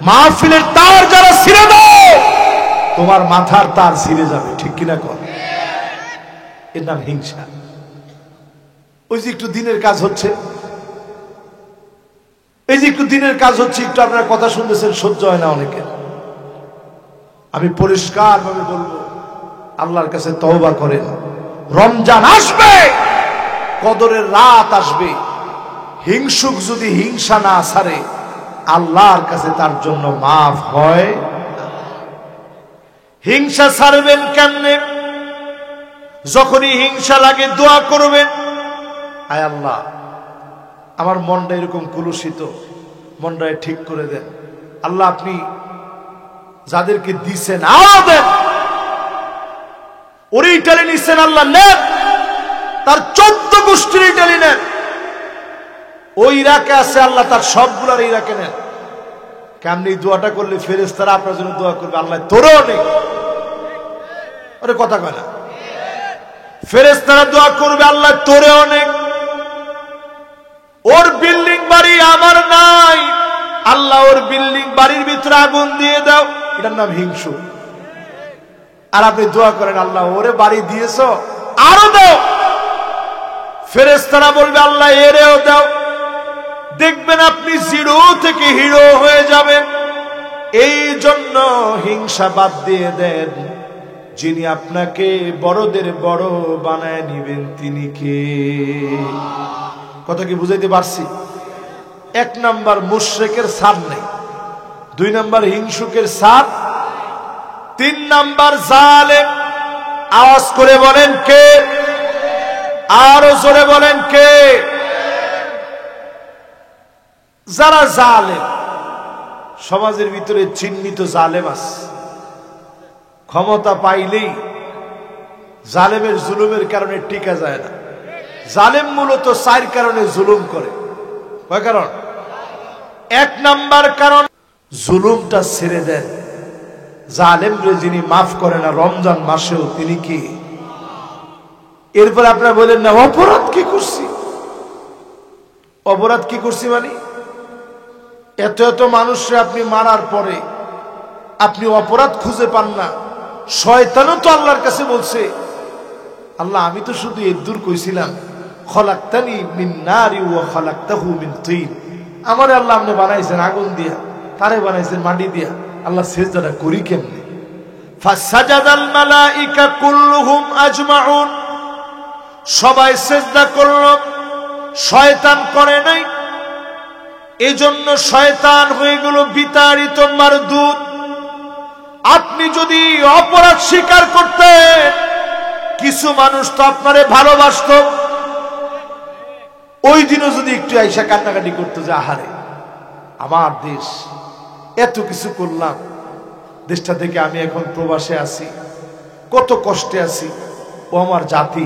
মাহফিলের তার যারা ছিঁড়ে দাও তোমার মাথার তার ছিঁড়ে যাবে। ঠিক কিনা কর? এর নাম হিংসা। ওই যে একটু দিনের কাজ হচ্ছে, এই যে একটু দিনের কাজ হচ্ছে, একটু আপনারা কথা শুনতেছেন, সহ্য হয় না অনেকের। আমি পরিষ্কার ভাবে বলবো, আল্লাহর কাছে তওবা করেন। রমজান আসবে, কদরের রাত আসবে, হিংসুক যদি হিংসা না ছাড়ে আল্লাহর কাছে তার জন্য মাফ হয়। হিংসা ছাড়বেন কেমনে? যখনই হিংসা লাগে দোয়া করবেন, আয় আল্লাহ আমার মনটা এরকম কুলুষিত, মনটায় ঠিক করে দেন। আল্লাহ আপনি যাদেরকে দিছেন আরো দেন, ওরে ইটালি নিচ্ছেন আল্লাহ নেন, তার 14 গোষ্ঠীর ইটালি নেন। ওই ইরাকে আছে আল্লাহ তার সবগুলার ইরাকে নেন। কেমনি দোয়াটা করলে ফেরেশতারা আপনার জন্য দোয়া করবে, আল্লাহ তোরও নেই। ওরে কথা কয় না, ফেরেশতারা দোয়া করবে আল্লাহ তোরে অনেক। ওর বিল্ডিং বাড়ি আমার নাই, আল্লাহ ওর বিল্ডিং বাড়ির ভিতরে আগুন দিয়ে দাও। এটার নাম হিংসু। আর আপনি দোয়া করেন আল্লাহ ওরে বাড়ি দিয়েছো আরো দাও। ফেরেশতারা বলবে আল্লাহ এরেও দাও। দেখবেন আপনি জিরো থেকে হিরো হয়ে যাবেন। এই জন্য হিংসা বাদ দিয়ে দেন। যিনি আপনাকে বড়দের বড় বানায় নিবেন তিনি কে? কথা কি বুঝাইতে পারছি? 1 নাম্বার মুশরিকের ছাড় নেই, 2 নাম্বার হিংসুকের ছাড়, 3 নাম্বার জালেম। আওয়াজ করে বলেন কে? আরো জোরে বলেন কে? যারা জালেম, সমাজের ভিতরে চিহ্নিত জালেম আছে। ক্ষমতা পাইলেই জালেমের জুলুমের কারণে টিকা যায় না। জালেম মূলত 4 কারণে জুলুম করে। কয় কারণ? 1 নাম্বার কারণ জুলুমটা ছেড়ে দেন। জালেমরে যিনি মাফ করে না রমজান মাসেও তিনি কি? এরপর আপনারা বলেন না অপরাধ কি করছি? অপরাধ কি করছি মানে এত এত মানুষকে আপনি মারার পরে আপনি অপরাধ খুঁজে পান না। শয়তানও তো আল্লাহর কাছে বলছে আল্লাহ আমি তো শুধু এদুর কইছিলাম খলাকতানি মিন নারি ওয়া খলাকতাহু মিন তিন। আমারে আল্লাহ আপনি বানাইছেন আগুন দিয়া, তারে বানাইছেন মাটি দিয়া, আল্লাহ সিজদাটা করি কেমনে? ফাসাজাদাল মালাইকা কুল্লুহুম আজমাউন। সবাই সিজদা করল, শয়তান করে নাই। এজন্য শয়তান হয়ে গেল বিতাড়িত মারদুদ। আপনি যদি অপরাধ স্বীকার করতেন, কিছু মানুষ তো আপনারে ভালোবাসত, ওই দিনও যদি একটু আইসা কান্নাকাটি করতো যে আহারে আমার দেশ, এত কিছু করলাম, দেশটা থেকে আমি এখন প্রবাসে আছি, কত কষ্টে আছি, ও আমার জাতি,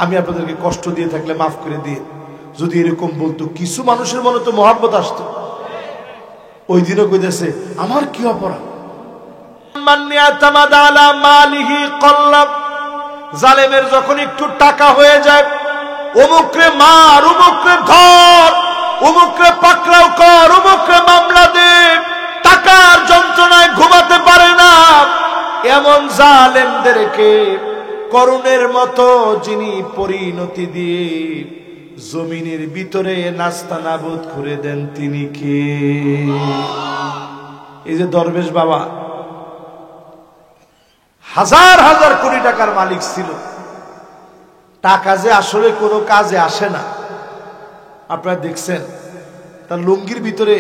আমি আপনাদেরকে কষ্ট দিয়ে থাকলে মাফ করে দিয়ে, যদি এরকম বলতো কিছু মানুষের মনে তো মহব্বত আসতো। ওই দিনও কইতেছে আমার কি অপরাধ? জালেমের যখন একটু টাকা হয়ে যায়, অমুকরে মার, অমুকরে ধর, অমুকরে পাকড়াও কর, অমুকরে মামলা দে, টাকার যন্ত্রণায় ঘুমাতে পারে না। এমন জালেমদেরকে করুণের মতো যিনি পরিণতি দিয়ে জমিনের ভিতরে নাস্তানাবুদ করে দেন তিনি কে? এই যে দরবেশ বাবা হাজার হাজার কোটি টাকার মালিক ছিল, টাকা যে আসলে কোনো কাজে আসে না। আপনারা দেখছেন তার লুঙ্গির ভিতরে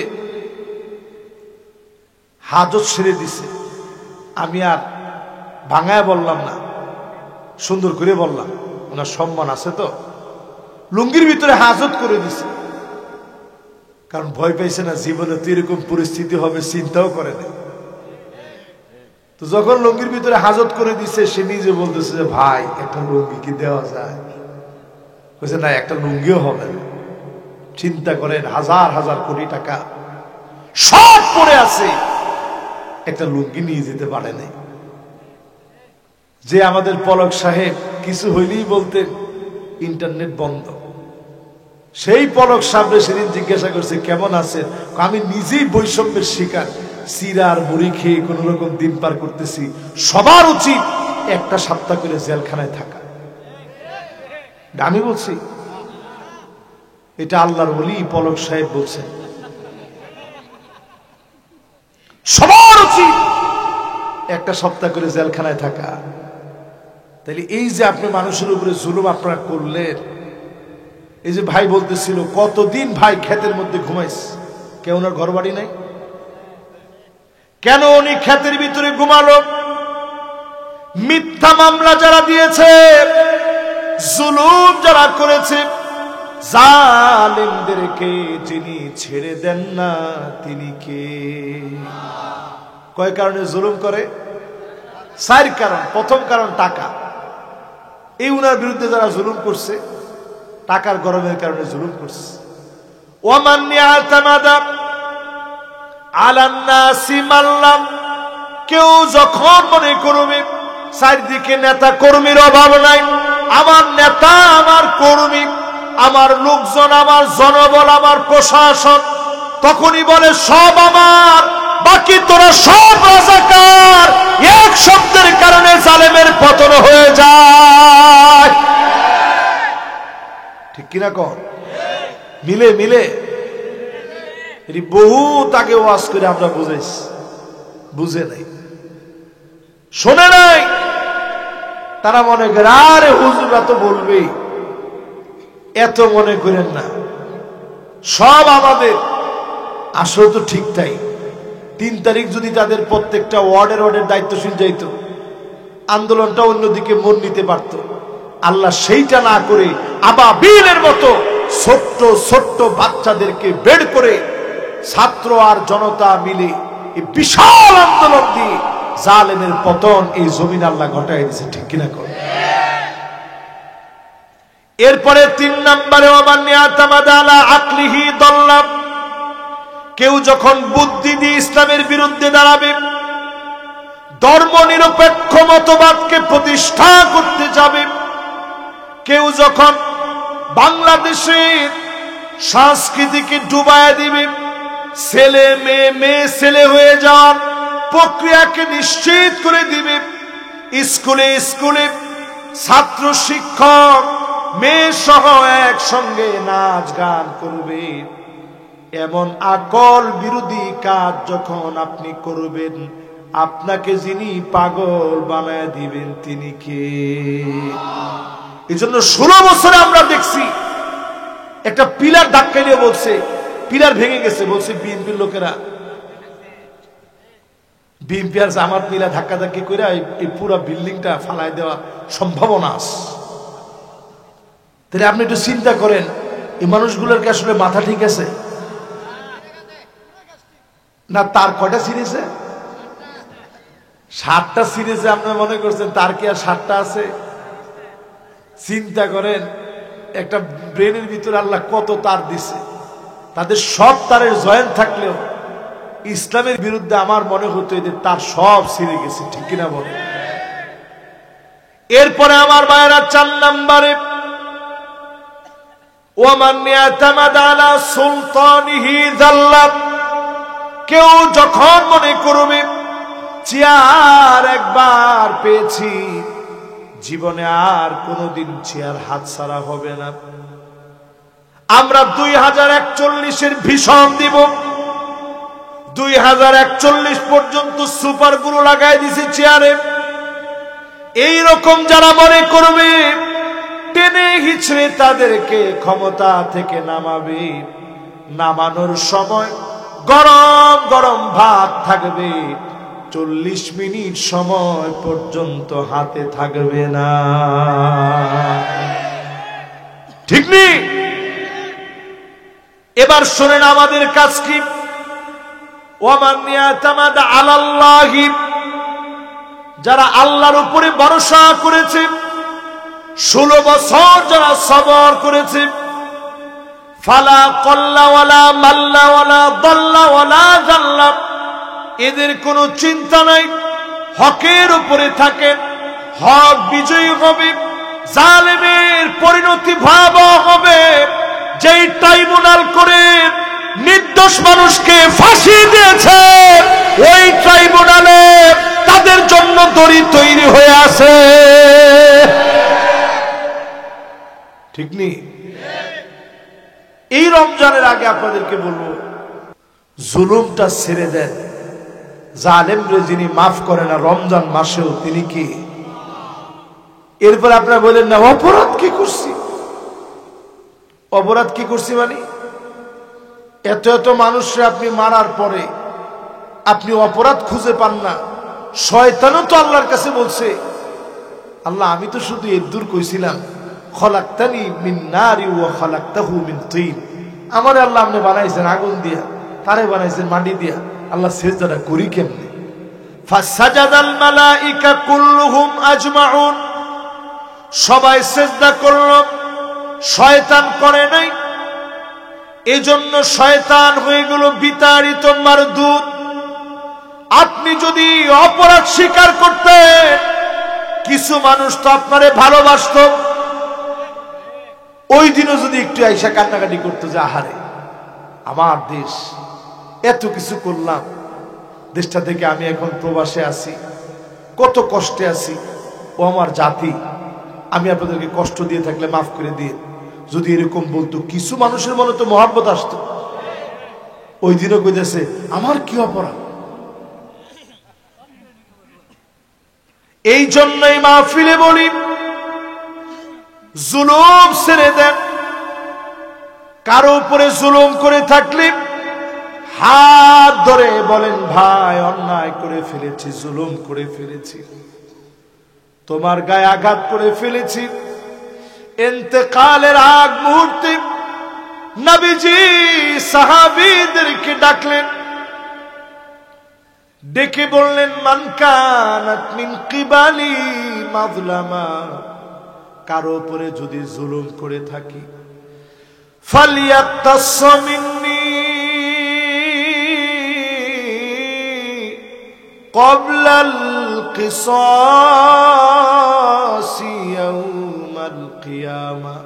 হাজত ছেড়ে দিছে। আমি আর ভাঙায় বললাম না, সুন্দর করে বললাম, ওনার সম্মান আছে তো। লুঙ্গির ভিতরে হাজত করে দিছে, কারণ ভয় পাইছে না জীবনে তো এরকম পরিস্থিতি হবে, চিন্তাও করে না। তো যখন লুঙ্গির ভিতরে হাজত করে দিছে, সে নিজে বলতেছে যে ভাই একটা লুঙ্গি কি দেওয়া যায়? বলছে না, একটা লুঙ্গিও হবে না। চিন্তা করেন, হাজার হাজার কোটি টাকা সব পড়ে আছে, একটা লুঙ্গি নিয়ে যেতে পারে নাই। যে আমাদের পলক সাহেব কিছু হইলেই বলতেন ইন্টারনেট বন্ধ, সেই পলক সাহেব সেদিন জিজ্ঞাসা করছে কেমন আছেন? আমি নিজেই বৈষম্যের শিকার, সিরার মুড়ি খেয়ে কোন রকম দিন পার করতেছি। সবার উচিত একটা সপ্তাহ করে জেলখানায় থাকা। আমি বলছি, এটা আল্লাহর ওলি পলক সাহেব বলছেন, সবার উচিত একটা সপ্তাহ করে জেলখানায় থাকা। তাহলে এই যে আপনি মানুষের উপরে জুলুম আপনারা করলেন, এই যে ভাই বলতেছিল কতদিন ভাই ক্ষেতের মধ্যে ঘুমাইস, কেউ ওনার ঘর বাড়ি নাই, কেন উনি ক্ষেতের ভিতরে ঘুমালো? মিথ্যা মামলা যারা দিয়েছে, জুলুম যারা করেছে, জালেমদেরকে যিনি ছেড়ে দেন না তিনি কে? কয় কারণে জুলুম করে? 4 কারণ। প্রথম কারণ টাকা। এই উনার বিরুদ্ধে যারা জুলুম করছে, টাকার গরমের কারণে জুলুম করছে। ওয়ামান ইয়াতামাদা আলান নাসি মাল্লাম, কেউ যখন মনে করবে চারদিকে নেতা কর্মীর অভাব নাই, আমার নেতা, আমার কর্মী, আমার লোকজন, আমার জনবল, আমার প্রশাসন, তখনই বলে সব আমার, বাকি তোরা সব রাজাকার। এক শব্দের কারণে জালেমের পতন হয়ে যায়। ঠিক কিনা কর? মিলে মিলে বহুত আগে ওয়াজ করে আমরা বুঝাইছি, বুঝে নাই, শোনে নাই। তারা মনে করে আরে হুজুরা তো বলবেই, এত মনে করেন না, সব আমাদের। আসলে তো ঠিক তাই। 3 তারিখ যদি তাদের প্রত্যেকটা ওয়ার্ডের দায়িত্বশীল যাইত, আন্দোলনটা অন্যদিকে মন নিতে পারত। আল্লাহ সেইটা না করে আবাবিলের মতো ছোট্ট ছোট্ট বাচ্চাদেরকে বের করে ছাত্র আর জনতা মিলে এই বিশাল আন্দোলন দিয়ে জালেমের পতন এই জমিন আল্লাহ ঘটাই দিয়েছে। ঠিক কিনা কর? এরপরে 3 নম্বরে কেউ যখন বুদ্ধি দিয়ে ইসলামের বিরুদ্ধে দাঁড়াবে, ধর্ম নিরপেক্ষ মতবাদকে প্রতিষ্ঠা করতে যাবে, কেউ যখন বাংলাদেশের সংস্কৃতিকে ডুবায় দিবে, ছেলে মেয়ে, মেয়ে ছেলে হয়ে যাওয়ার প্রক্রিয়াকে নিশ্চিত করে দিবে, স্কুলে স্কুলে ছাত্র শিক্ষক মেয়ে সহ একসঙ্গে নাচ গান করবে, এমন আকল বিরোধী কাজ যখন আপনি করবেন, আপনাকে যিনি পাগল বানায় দিবেন তিনি কে? এই জন্য 16 বছরে আমরা দেখছি একটা পিলার ধাক্কা দিয়ে বলছে, পিলার ভেঙে গেছে, বলছে বিএনপির লোকেরা, বিএনপি আর জামাত মিলা ধাক্কা ধাক্কি করে এই পুরো বিল্ডিংটা ফালাই দেওয়া সম্ভাবনা আছে। তাহলে আপনি একটু চিন্তা করেন, এই মানুষগুলোর কি আসলে মাথা ঠিক আছে না? তার কয়টা সিরিজে? 7টা সিরিজে আপনারা মনে করছেন তার কি আর 7টা আছে? চিন্তা করেন, একটা ব্রেনের ভিতরে আল্লাহ কত তার দিছে, তাদের সব তারের জয়েন্ট থাকলেও ইসলামের বিরুদ্ধে আমার মনে হতো এদের তার সব ছিঁড়ে গেছে। ঠিক কিনা বলে? এরপরে আমার ভাইয়েরা 4 নম্বরে ওয়ামান ইয়াতামাদা আলা সুলতানিহি যাল্লাত, কেউ যখন মনে করবে চেয়ার একবার পেয়েছি, জীবনে আর কোনোদিন চেয়ার হাতছাড়া হবে না। আমরা 2041-এর ভিশন দিব, 2041 পর্যন্ত সুপার গুলো লাগাই দিছি চেয়ারে। এই রকম যারা মনে করবে টেনে হিচড়ে তাদেরকে ক্ষমতা থেকে নামাবে, নামানোর সময় গরম গরম ভাত থাকবে, 40 মিনিট সময় পর্যন্ত হাতে থাকবে না। ঠিক নেই? এবার শোনেন আমাদের কাজ কি। ওয়ামান ইয়াতামাদ আলাল্লাহি, যারা আল্লাহর উপরে ভরসা করেছে, 16 বছর যারা সবর করেছে, ফালা কল্লা ওয়ালা মাল্লা ওয়ালা দাল্লা ওয়ালা জাল্লা, এদের কোনো চিন্তা নাই, হকের উপরে থাকে, হক বিজয়ী হবে, জালেমের পরিণতি ভয়াবহ হবে। যেই ট্রাইব্যুনাল করে নির্দোষ মানুষকে ফাঁসি দিয়েছে, ওই ট্রাইব্যুনালে তাদের জন্য দড়ি তৈরি হয়ে আছে। ঠিক নেই? এই রমজানের আগে আপনাদেরকে বলবো, জুলুমটা ছেড়ে দেন। জালেমরে যিনি মাফ করে না রমজান মাসেও, তিনি কি? এরপর আপনারা বলেন না অপরাধ কি করছি। অপরাধ কি করছি মানে এত এত মানুষরা আপনি মারার পরে আপনি অপরাধ খুঁজে পান না। শয়তানও তো আল্লাহর কাছে বলছে, আল্লাহ আমি তো শুধু এদুর কইছিলাম, খলাকতানি মিন নারি ওয়া খলাকতাহু মিন তিন, আমারে আল্লাহ আপনি বানাইছেন আগুন দিয়া, তারে বানাইছেন মাটি দিয়া, আল্লাহ সিজদাটা করি কেমনে? ফাসাজাদাল মালাইকা কুল্লুহুম আজমাউন, সবাই সিজদা করল, শয়তান করে নাই। এজন্য শয়তান হয়ে গেল বিতাড়িত মারদুদ। আপনি যদি অপরাধ স্বীকার করতেন, কিছু মানুষ তো আপনারে ভালোবাসত, ওই দিনও যদি একটু আইসা কান্নাকাটি করতো যে আহারে আমার দেশ, এত কিছু করলাম, দেশটা থেকে আমি এখন প্রবাসে আছি, কত কষ্টে আছি, ও আমার জাতি, আমি আপনাদেরকে কষ্ট দিয়ে থাকলে মাফ করে দিয়ে, যদি এরকম বলতো, কিছু মানুষের মনে তো মহব্বত আসতো। ওই দিনও কইতেছে আমার কি অপরাধ। এই জন্যই মাহফিলে বলি, জুলুম ছেড়ে দেন। কারো উপরে জুলুম করে থাকলে হাত ধরে বলেন, ভাই অন্যায় করে ফেলেছি, জুলুম করে ফেলেছি, তোমার গায়ে আঘাত করে ফেলেছি। ইন্তেকালের আগ মুহূর্তে নবীজি সাহাবীদেরকে ডাকলেন, ডেকে বললেন, মান কানাত মিন কিবালি মাজলামা, কারো উপরে যদি জুলুম করে থাকি, ফালিয়াতাস মিন্নি ক্বাবলাল কিসাস ইয়াউমাল কিয়ামা,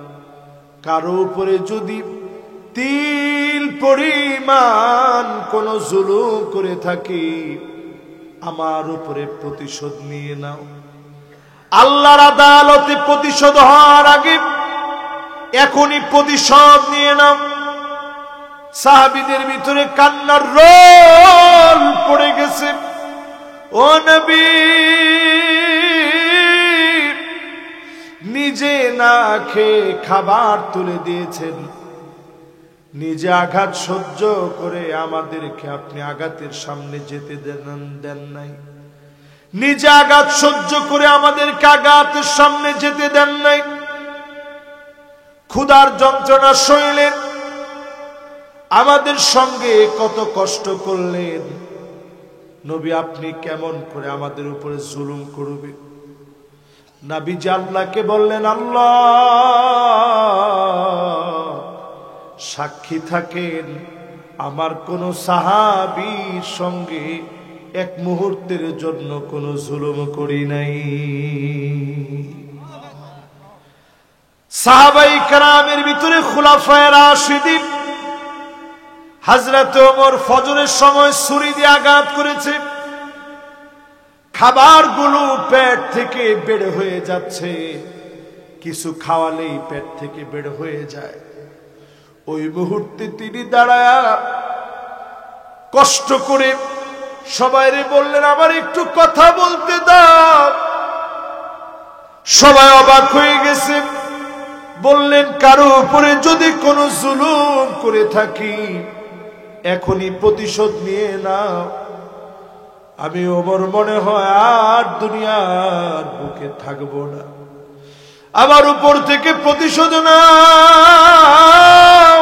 কারো উপরে যদি তিল পরিমাণ কোন জুলুম করে থাকি, আমার উপরে প্রতিশোধ নিয়ে নাও। আল্লাহর আদালতে প্রতিশোধ হওয়ার আগে এখনই প্রতিশোধ নিয়ে নাও। সাহাবীদের ভিতরে কান্নার রোল পড়ে গেছে। ও নবী, নিজে না খেয়ে খাবার তুলে দিয়েছেন, নিজে আঘাত সহ্য করে আমাদেরকে আপনি আঘাতের সামনে যেতে দেন নাই, নিজে আঘাত সহ্য করে আমাদেরকে আঘাতের সামনে যেতে দেন নাই। ক্ষুধার যন্ত্রণা সইলেন, আমাদের সঙ্গে কত কষ্ট করলেন। নবী আপনি কেমন করে আমাদের উপরে জুলুম করবে? নবীজি আল্লাহকে বললেন, আল্লাহ সাক্ষী থাকেন, আমার কোন সাহাবীর সঙ্গে এক মুহূর্তের জন্য কোন জুলুম করি নাই। সাহাবায়ে কেরামের ভিতরে খুলাফায়ে রাশিদিন, হযরত ওমর ফজরের সময় ছুরি দিয়ে আঘাত করেছে, খাবারগুলো পেট থেকে বের হয়ে যাচ্ছে, কিছু খাওয়ালেই পেট থেকে বের হয়ে যায়। ওই মুহূর্তে তিনি দাঁড়ায়া কষ্ট করে সবাইরে বললেন, আমার একটু কথা বলতে দাও। সবাই অবাক হয়ে গেছে। বললেন, কারো উপরে যদি কোনো জুলুম করে থাকি, এখনই প্রতিশোধ নিয়ে নাও। আমি ওমর মনে হয় আর দুনিয়ার বুকে থাকবো না, আমার উপর থেকে প্রতিশোধ নাও।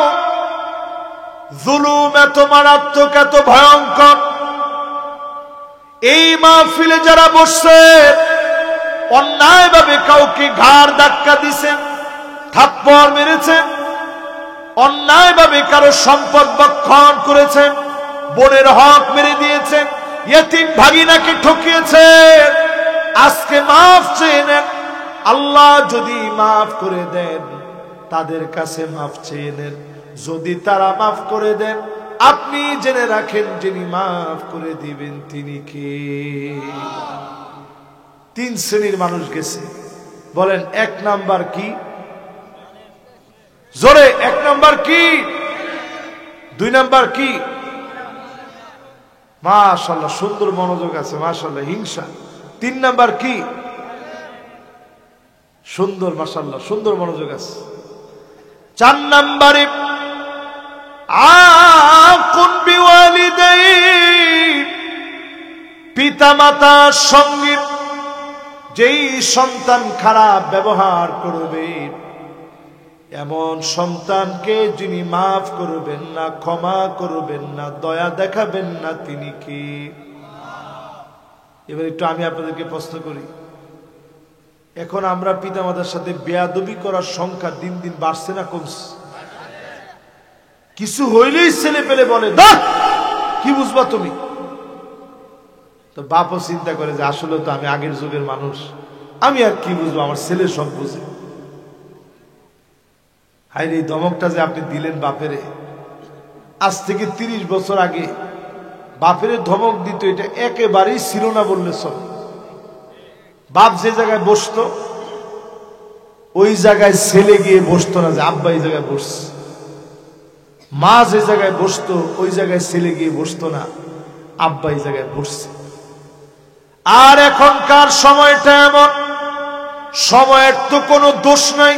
জুলুম এত মারাত্মক, এত ভয়ঙ্কর। এই মাহফিলে যারা বসছে, অন্যায়ভাবে কাউকে ঘাড় ধাক্কা দিছেন, থাপ্পড় মেরেছেন, অন্যায়ভাবে কারো সম্পদ ভক্ষণ করেছেন, বোনের হক মেরে দিয়েছেন, ইয়েতিম ভাগিনাকে ঠকিয়েছেন, আজকে মাফ চেয়ে নেন। আল্লাহ যদি মাফ করে দেন, তাদের কাছে মাফ চেয়ে নেন। যদি তারা মাফ করে দেন, আপনি জেনে রাখেন যিনি মাফ করে দিবেন তিনি কে। 3 শ্রেণীর মানুষ গেছে। বলেন 1 নাম্বার কি? জোরে 1 নাম্বার কি? 2 নাম্বার কি? মাশাআল্লাহ, সুন্দর মনোযোগ আছে, মাশাআল্লাহ, হিংসা। 3 নাম্বার কি? সুন্দর, মাশাআল্লাহ, সুন্দর মনোযোগ আছে। 4 নাম্বারে আকুন বিওয়ালিদাই, পিতা মাতার সঙ্গে যেই সন্তান খারাপ ব্যবহার করবে, এমন সন্তানকে যিনি মাফ করবেন না, ক্ষমা করবেন না, দয়া দেখাবেন না, তিনি কে? এবার একটু আমি আপনাদেরকে প্রশ্ন করি, এখন আমরা পিতামাতার সাথে বেয়াদবি করার সংখ্যা দিন দিন বাড়ছে না কমছে? কিছু হইলেই ছেলে পেলে বলে, দাও কি বুঝবা তুমি? তো বাপও চিন্তা করে যে আসলে তো আমি আগের যুগের মানুষ, আমি আর কি বুঝবো, আমার ছেলে সব বুঝে। হায়রে, এই ধমকটা যে আপনি দিলেন বাপেরে, আজ থেকে 30 বছর আগে বাপেরে ধমক দিত, এটা একেবারেই ছিল না বললে সব। বাপ যে জায়গায় বসতো, ওই জায়গায় ছেলে গিয়ে বসতো না যে আব্বা এই জায়গায় বসছে। মা যে জায়গায় বসতো, ওই জায়গায় ছেলে গিয়ে বসতো না আব্বা এই জায়গায় বসছে। আর এখনকার সময়টা এমন, সময়ের তো কোনো দোষ নাই,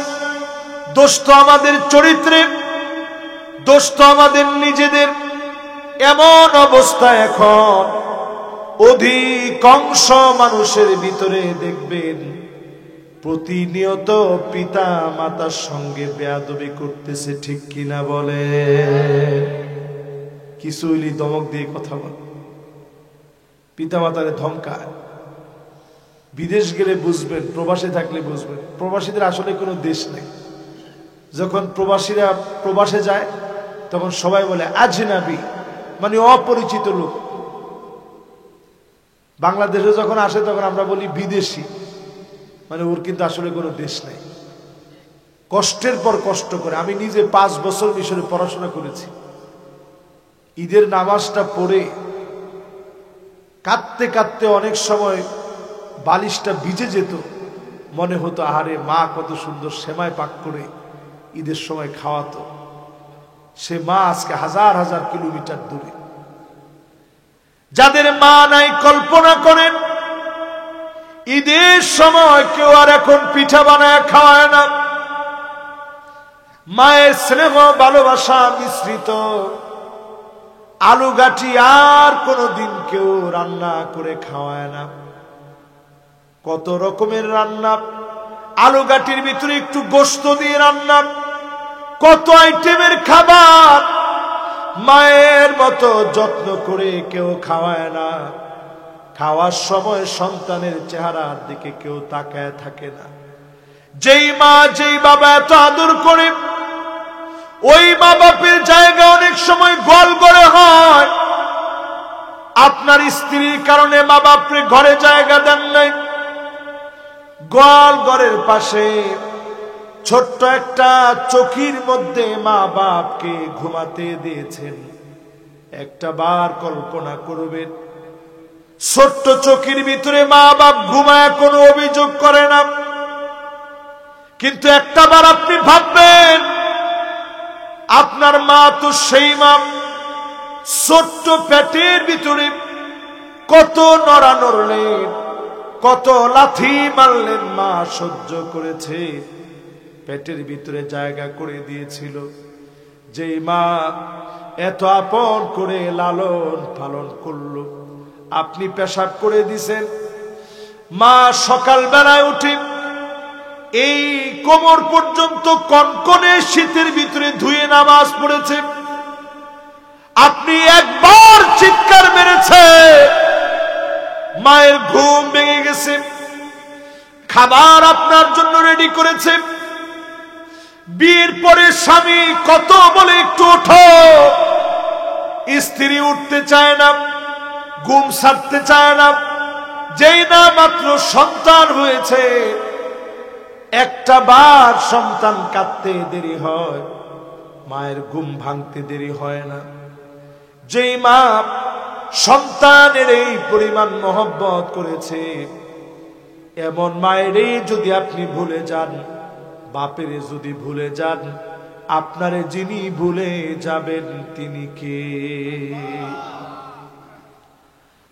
দোষ তো আমাদের চরিত্রে, দোষ তো আমাদের নিজেদের। এমন অবস্থা এখন অধিকাংশ মানুষের ভিতরে দেখবেন প্রতিনিয়ত পিতা মাতার সঙ্গে বেয়াদবি করতেছে, ঠিক কিনা বলে? কিছু হইলি ধমক দিয়ে কথা বলে, পিতা মাতারে ধমকায়। বিদেশ গেলে বুঝবেন, প্রবাসে থাকলে বুঝবেন, প্রবাসীদের আসলে কোনো দেশ নেই। যখন প্রবাসীরা প্রবাসে যায়, তখন সবাই বলে আজনাবি, মানে অপরিচিত লোক। বাংলাদেশে যখন আসে তখন আমরা বলি বিদেশি, মানে ওর কিন্তু আসলে কোনো দেশ নাই। কষ্টের পর কষ্ট করে, আমি নিজে 5 বছর মিশরে পড়াশোনা করেছি। ঈদের নামাজটা পড়ে কাঁদতে কাঁদতে অনেক সময় বালিশটা ভিজে যেত, মনে হতো আহারে মা কত সুন্দর সেমাই পাক করে ঈদের সময় খাওয়াতো। সে মা আজকে হাজার হাজার কিলোমিটার দূরে। যাদের মা নাই, কল্পনা করেন ঈদের সময় কেউ আর এখন পিঠা বানায় খাওয়ায় না। মায়ের স্নেহ ভালোবাসা মিশ্রিত আলু গাঠি আর কোনদিন কেউ রান্না করে খাওয়ায় না। কত রকমের রান্না, আলু গাঠির ভিতরে একটু গোশত দিয়ে রান্না, কত আইটেমের খাবার, মায়ের মতো যত্ন করে কেউ খাওয়ায় না। খাওয়ার সময় সন্তানের চেহারার দিকে কেউ তাকায় থাকে না। যেই মা যেই বাবা এত আদর করে, ওই মা বাপের জায়গা অনেক সময় গোয়াল ঘরে হয়। আপনার স্ত্রীর কারণে মা বাপরে ঘরে জায়গা দেন নাই, গোয়াল ঘরের পাশে ছোট্ট একটা চৌকির মধ্যে মা বাপকে ঘুমাতে দিয়েছেন। একটা বার কল্পনা করবেন, ছোট্ট চৌকির ভিতরে মা বাপ ঘুমায়, কোনো অভিযোগ করে না। কিন্তু একটা বার আপনি ভাববেন, আপনার মা তো সেই মা, ছোট্ট পেটের ভিতরে কত নড়া নড়লেন, কত লাথি মারলেন, মা সহ্য করেছে, পেটের ভিতরে জায়গা করে দিয়েছিল। যেই মা এত আপন করে লালন পালন করলো, আপনি পেশাব করে দিছেন। মা সকাল বেলায় উঠে এই কোমর পর্যন্ত কনকনে শীতের ভিতরে ধুয়ে নামাজ পড়েছে। আপনি একবার চিৎকার মেরেছে, মায়ের ঘুম ভেঙে গেছে, খাবার আপনার জন্য রেডি করেছে, বিয়ের পরে স্বামী কত বলে একটু ওঠো, স্ত্রী উঠতে চায় না, ঘুম ছাড়তে চায় না। যেই না মাত্র সন্তান হয়েছে, একটা বার সন্তান কাঁদতে দেরি হয়, মায়ের ঘুম ভাঙতে দেরি হয় না। যেই মা সন্তানের এই পরিমাণ মহব্বত করেছে, এমন মায়েরই যদি আপনি ভুলে যান, বাপেরে যদি ভুলে যান, আপনারে যিনি ভুলে যাবেন তিনি কে?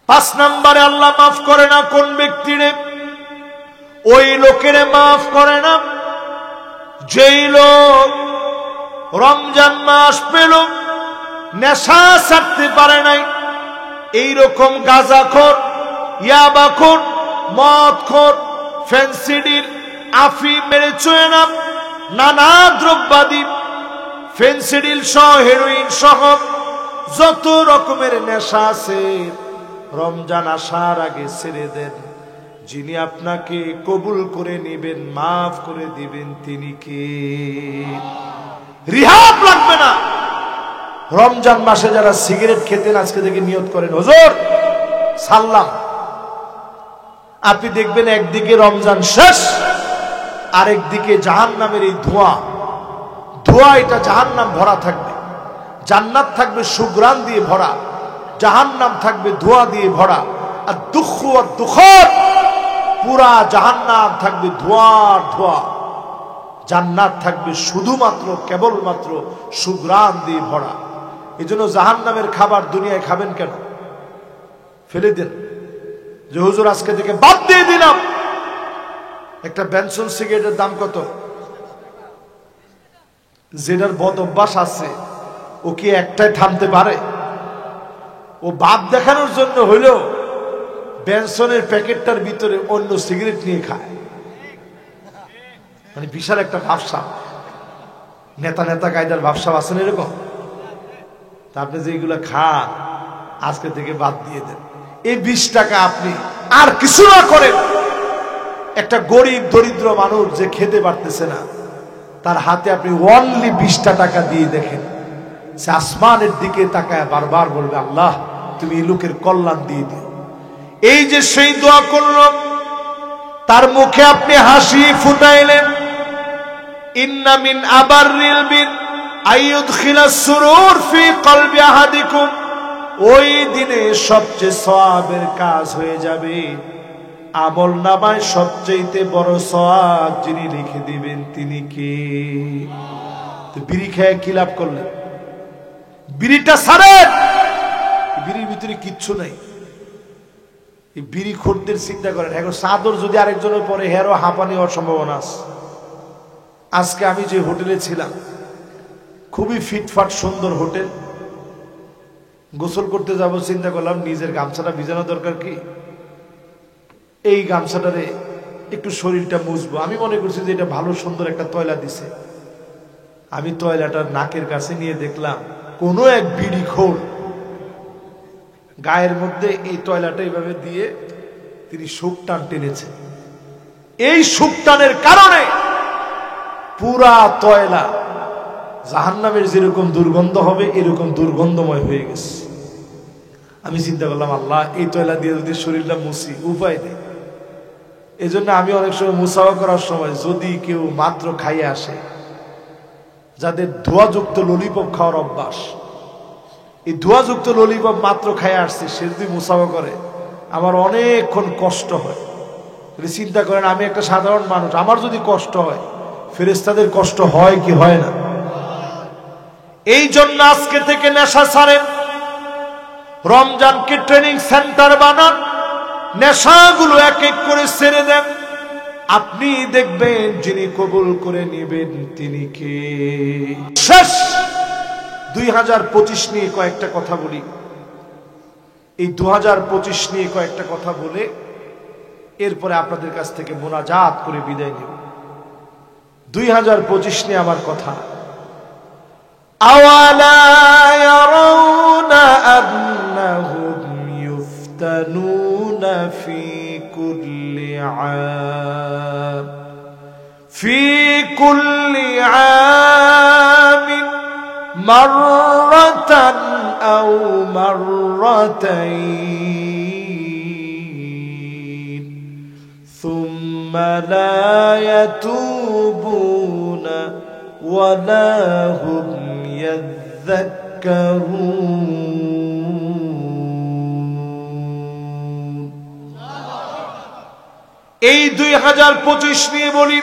5 নম্বরে আল্লাহ মাফ করে না কোন ব্যক্তিরে? ওই লোকের মাফ করে না যেই লোক রমজান মাস পেল, নেশা ছাড়তে পারে নাই। এইরকম গাঁজাখোর, ইয়াবাখোর, মদখোর, ফেন্সিডিল, আফিম, মেরেচুয়েনা, নানা দ্রব্যাদি, ফেন্সিডিল সহ, হেরোইন সহ যত রকমের নেশা আছে, রমজান আসার আগে ছেড়ে দেন। যিনি আপনাকে কবুল করে নেবেন, মাফ করে দিবেন, তিনি কে? রিহাব লাগবে না। রমজান মাসে যারা সিগারেট খেতেন, আজকে থেকে নিয়ত করেন, হুজুর সাল্লাম। আপনি দেখবেন একদিকে রমজান শেষ, আরেকদিকে জাহান্নামের এই ধোঁয়া, এটা জাহান্নাম ভরা থাকবে। জান্নাত থাকবে সুগ্রাণ দিয়ে ভরা, জাহান্নাম থাকবে ধোঁয়া দিয়ে ভরা। আর দুঃখ আর দুঃখর, পুরা জাহান্নাম থাকবে ধোঁয়ার ধোঁয়া, জান্নাত থাকবে শুধুমাত্র কেবলমাত্র সুগ্রাণ দিয়ে ভরা। এই জন্য জাহান্নামের খাবার দুনিয়ায় খাবেন কেন? ফেলে দেন। যে হুজুর আজকে থেকে বাদ দিয়ে দিলাম। একটা বেনসন সিগারেটের দাম কত? যেটার বদ অভ্যাস আছে, ও কি একটাই থামতে পারে? ও বাদ দেখানোর জন্য হইলেও বেনসনের প্যাকেটটার ভিতরে অন্য সিগারেট নিয়ে খায়। মানে বিশাল একটা ভাবসা, নেতা কায়দার ভাবসা আছেন এরকম। তা আপনি যেগুলো খান, আজকে থেকে বাদ দিয়ে দেন। এই 20 টাকা আপনি আর কিছু না করেন, একটা গরিব দরিদ্র মানুষ যে খেতে পারতেছে না, তার হাতে আপনি অনলি 20টা টাকা দিয়ে দেখেন, সে আসমানের দিকে তাকায় বারবার বলবে, আল্লাহ তুমি এই লোকের কল্যাণ দিয়ে দিও। এই যে সেই দোয়া করল, তার মুখে আপনি হাসি ফুটাইলেন। ইন্না মিন আবাররিল বির আইয়ুদখিলাস সুরুর ফি কলবি আহাদিকুম। ওই দিনে সবচেয়ে সওয়াবের কাজ হয়ে যাবে, আমল নামায় সবচেয়ে বড় সওয়াব যিনি লিখে দিবেন তিনি কে? তো বিড়ি খেয়ে কি লাভ করলেন? বিড়িটা ছাড়েন, বিড়ির ভিতরে কিচ্ছু নাই। এই বিড়ি খোরদের চিন্তা করেন, এখন চাদর যদি আরেকজনের পরে হেরো হাঁপানি হওয়ার সম্ভাবনা আছে। আজকে আমি যে হোটেলে ছিলাম, খুবই ফিটফাট সুন্দর হোটেল, গোসল করতে যাব, চিন্তা করলাম নিজের গামছাটা ভিজানো দরকার, কি এই গামছাটারে একটু শরীরটা মুছবো। আমি মনে করছি যে এটা ভালো সুন্দর একটা তয়লা দিছে। আমি তয়লাটার নাকের কাছে নিয়ে দেখলাম কোন এক বিড়িখোর গায়ের মধ্যে এই তয়লাটা এইভাবে দিয়ে তিনি সুখ টান টেনেছে। এই সুখ টানের কারণে পুরা তয়লা জাহান্নামের যেরকম দুর্গন্ধ হবে, এরকম দুর্গন্ধময় হয়ে গেছে। আমি চিন্তা করলাম, আল্লাহ এই তয়লা দিয়ে যদি শরীরটা মুছি, উপায় নেই। এই জন্য আমি অনেক সময় মুসাফা করার সময় যদি কেউ মাত্র খাইয়ে আসে, যাদের ধোঁয়াযুক্ত ললিপপ খাওয়ার অভ্যাস, এই ধোঁয়াযুক্ত ললিপপ মাত্র খাইয়ে আসছে, সে যদি মুসাফা করে, আমার অনেকক্ষণ কষ্ট হয়। চিন্তা করেন, আমি একটা সাধারণ মানুষ, আমার যদি কষ্ট হয়, ফেরেশতাদের কষ্ট হয় কি হয় না? এই জন্য আজকে থেকে নেশা ছাড়েন, রমজানকে ট্রেনিং সেন্টার বানান, নেশাগুলো এক এক করে ছেড়ে দেন। আপনি দেখবেন যিনি কবুল করে নেবেন তিনি কে? শেষ 2025 নিয়ে কয়েকটা কথা বলি। এই 2025 নিয়ে কয়েকটা কথা বলে এরপরে আপনাদের কাছ থেকে মোনাজাত করে বিদায় নেব। 2025 নিয়ে আমার কথা। আওয়ালা ইয়ারাউন أنهم يفتنون في كل عام مرة أو مرتين ثم لا يتوبون ولا هم يذكرون এই 2025 নিয়ে বলি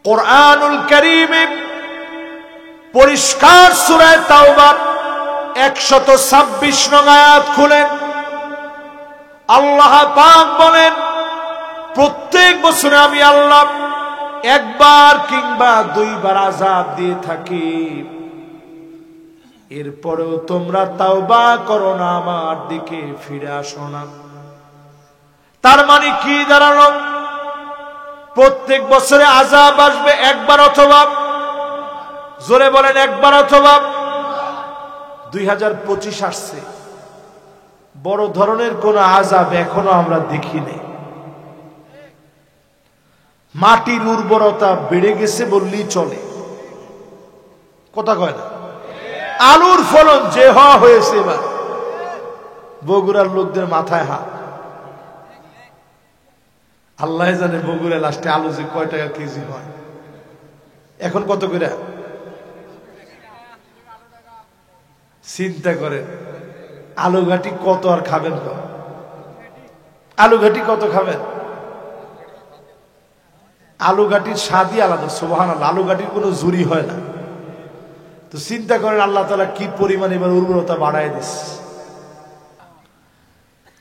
কোরআনুল কারীমে পরিষ্কার সূরা তাওবা 126 নং আয়াত খুলেন আল্লাহ পাক বলেন প্রত্যেক বছরে আমি আল্লাহ একবার কিংবা দুইবার আযাব দিয়ে থাকি এরপরেও তোমরা তাওবা করো না আমার দিকে ফিরে আসো না তার মানে কি দাঁড়ালো প্রত্যেক বছরে আযাব আসবে একবার অথবা জোরে বলেন একবার অথবা 2025 আসছে বড় ধরনের কোন আযাব এখনো আমরা দেখিনি মাটির উর্বরতা বেড়ে গেছে বললেই চলে কথা কয় না আলুর ফলন যে হয়েছে এবার বগুড়ার লোকদের মাথায় হাত আল্লাহ জানে বগুড়া লাস্টে আলু যে কয় টাকা কেজি হয় এখন কত করে চিন্তা করেন আলু ঘাটি কত আর খাবেন আলু ঘাটি কত খাবেন আলু ঘাটির স্বাদই আলাদা সুবহানাল্লাহ আলু ঘাটির কোনো জুরি হয় না তো চিন্তা করেন আল্লাহ তাআলা কি পরিমাণ এবার উর্বরতা বাড়ায় দিচ্ছে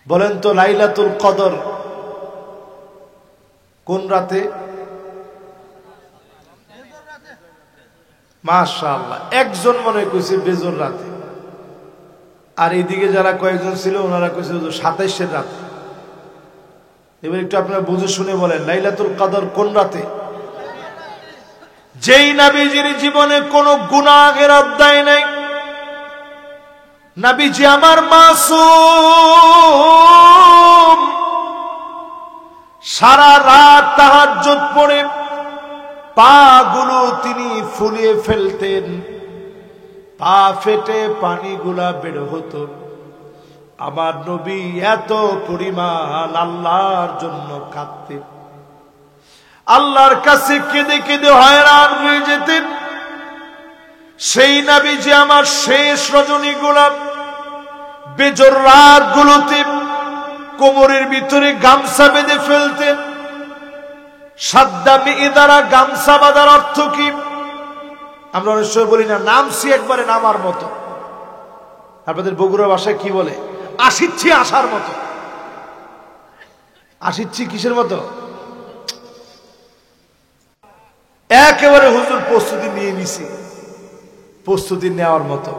বলেন তো লাইলাতুল কদর কোন রাতে মাশাআল্লাহ একজন মনে কইছে বেজর রাতে আর এইদিকে যারা কয়েকজন ছিল ওনারা কইছে 27 রাতে এবার একটু আপনারা বুঝে শুনে বলেন লাইলাতুল কদর কোন রাতে যেই নবীজির জীবনে কোনো গুনাহের অধ্যায় নাই নবীজি আমার মাসুম সারা রাত তাহাজ্জুদ পড়ে পা গুলো তিনি ফুলিয়ে ফেলতেন পা ফেটে পানিগুলা বের হতো আমার নবী এত পরিমাণ আল্লাহর জন্য কাঁদতেন আল্লাহর কাছে কেঁদে কেঁদে হয়রান হয়ে যেতেন সেই নবীজি আমার শেষ রজনীগুলা বেজর রাতগুলোতে কোমরের ভিতরে গামছা বেঁধে ফেলতেন সাদ্দামে ইদারা গামছা বাঁধার অর্থ কি আমরা অনেক সময় বলি না নামছি একবারে নামার মতো আপনাদের বগুড়া ভাষায় কি বলে আসিচ্ছি আসার মতো আসিচ্ছি কিসের মতো একেবারে হুজুর প্রস্তুতি নিয়ে নিছি প্রস্তুতি নেওয়ার মতো